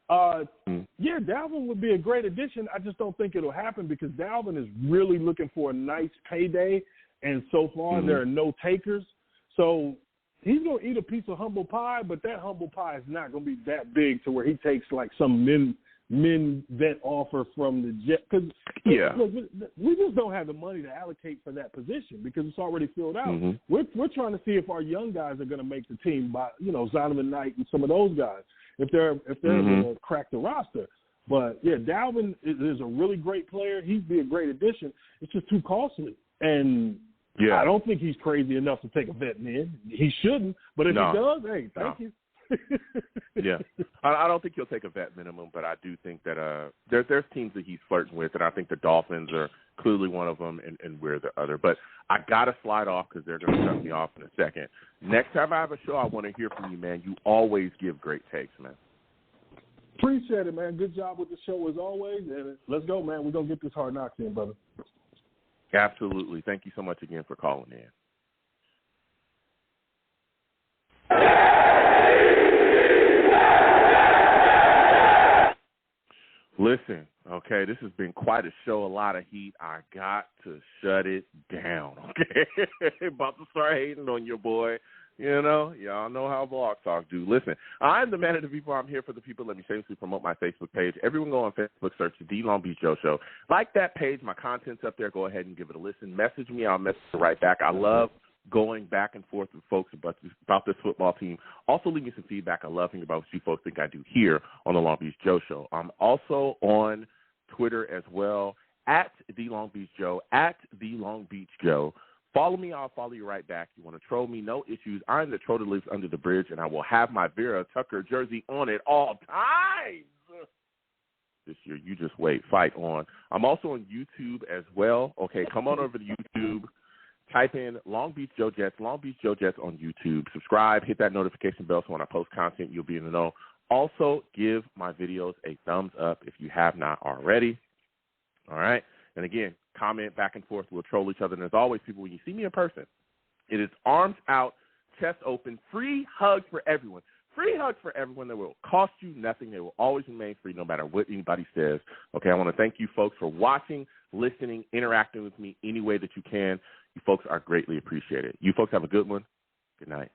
Yeah, Dalvin would be a great addition. I just don't think it'll happen because Dalvin is really looking for a nice payday, and so far there are no takers. So he's going to eat a piece of humble pie, but that humble pie is not going to be that big to where he takes like some min vet offer from the Jets. Because look, we just don't have the money to allocate for that position because it's already filled out. We're trying to see if our young guys are going to make the team by Zonovan Knight and some of those guys if they're going to crack the roster. But yeah, Dalvin is a really great player. He'd be a great addition. It's just too costly, and I don't think he's crazy enough to take a vet in. He shouldn't, but if he does, hey, thank you. Yeah, I don't think he'll take a vet minimum, but I do think that there's teams that he's flirting with, and I think the Dolphins are clearly one of them, and we're the other. But I got to slide off because they're going to cut me off in a second. Next time I have a show, I want to hear from you, man. You always give great takes, man. Appreciate it, man. Good job with the show as always, and let's go, man. We're going to get this Hard Knocks in, brother. Absolutely. Thank you so much again for calling in. Listen, okay, this has been quite a show, a lot of heat. I got to shut it down, okay? About to start hating on your boy. Y'all know how Blog Talk do. Listen, I'm the man of the people. I'm here for the people. Let me shamelessly promote my Facebook page. Everyone go on Facebook, search the Long Beach Joe Show. Like that page. My content's up there. Go ahead and give it a listen. Message me. I'll message you right back. I love going back and forth with folks about this football team. Also, leave me some feedback. I love hearing about what you folks think I do here on the Long Beach Joe Show. I'm also on Twitter as well, at the Long Beach Joe, at the Long Beach Joe. Follow me, I'll follow you right back. You want to troll me, no issues. I'm the troll that lives under the bridge, and I will have my Vera Tucker jersey on at all times. This year, you just wait. Fight on. I'm also on YouTube as well. Okay, come on over to YouTube. Type in Long Beach Joe Jets on YouTube. Subscribe, hit that notification bell so when I post content, you'll be in the know. Also, give my videos a thumbs up if you have not already. All right? And again, comment back and forth. We'll troll each other. And as always, people, when you see me in person, it is arms out, chest open, free hugs for everyone. Free hugs for everyone that will cost you nothing. They will always remain free no matter what anybody says. Okay, I want to thank you folks for watching, listening, interacting with me any way that you can. You folks are greatly appreciated. You folks have a good one. Good night.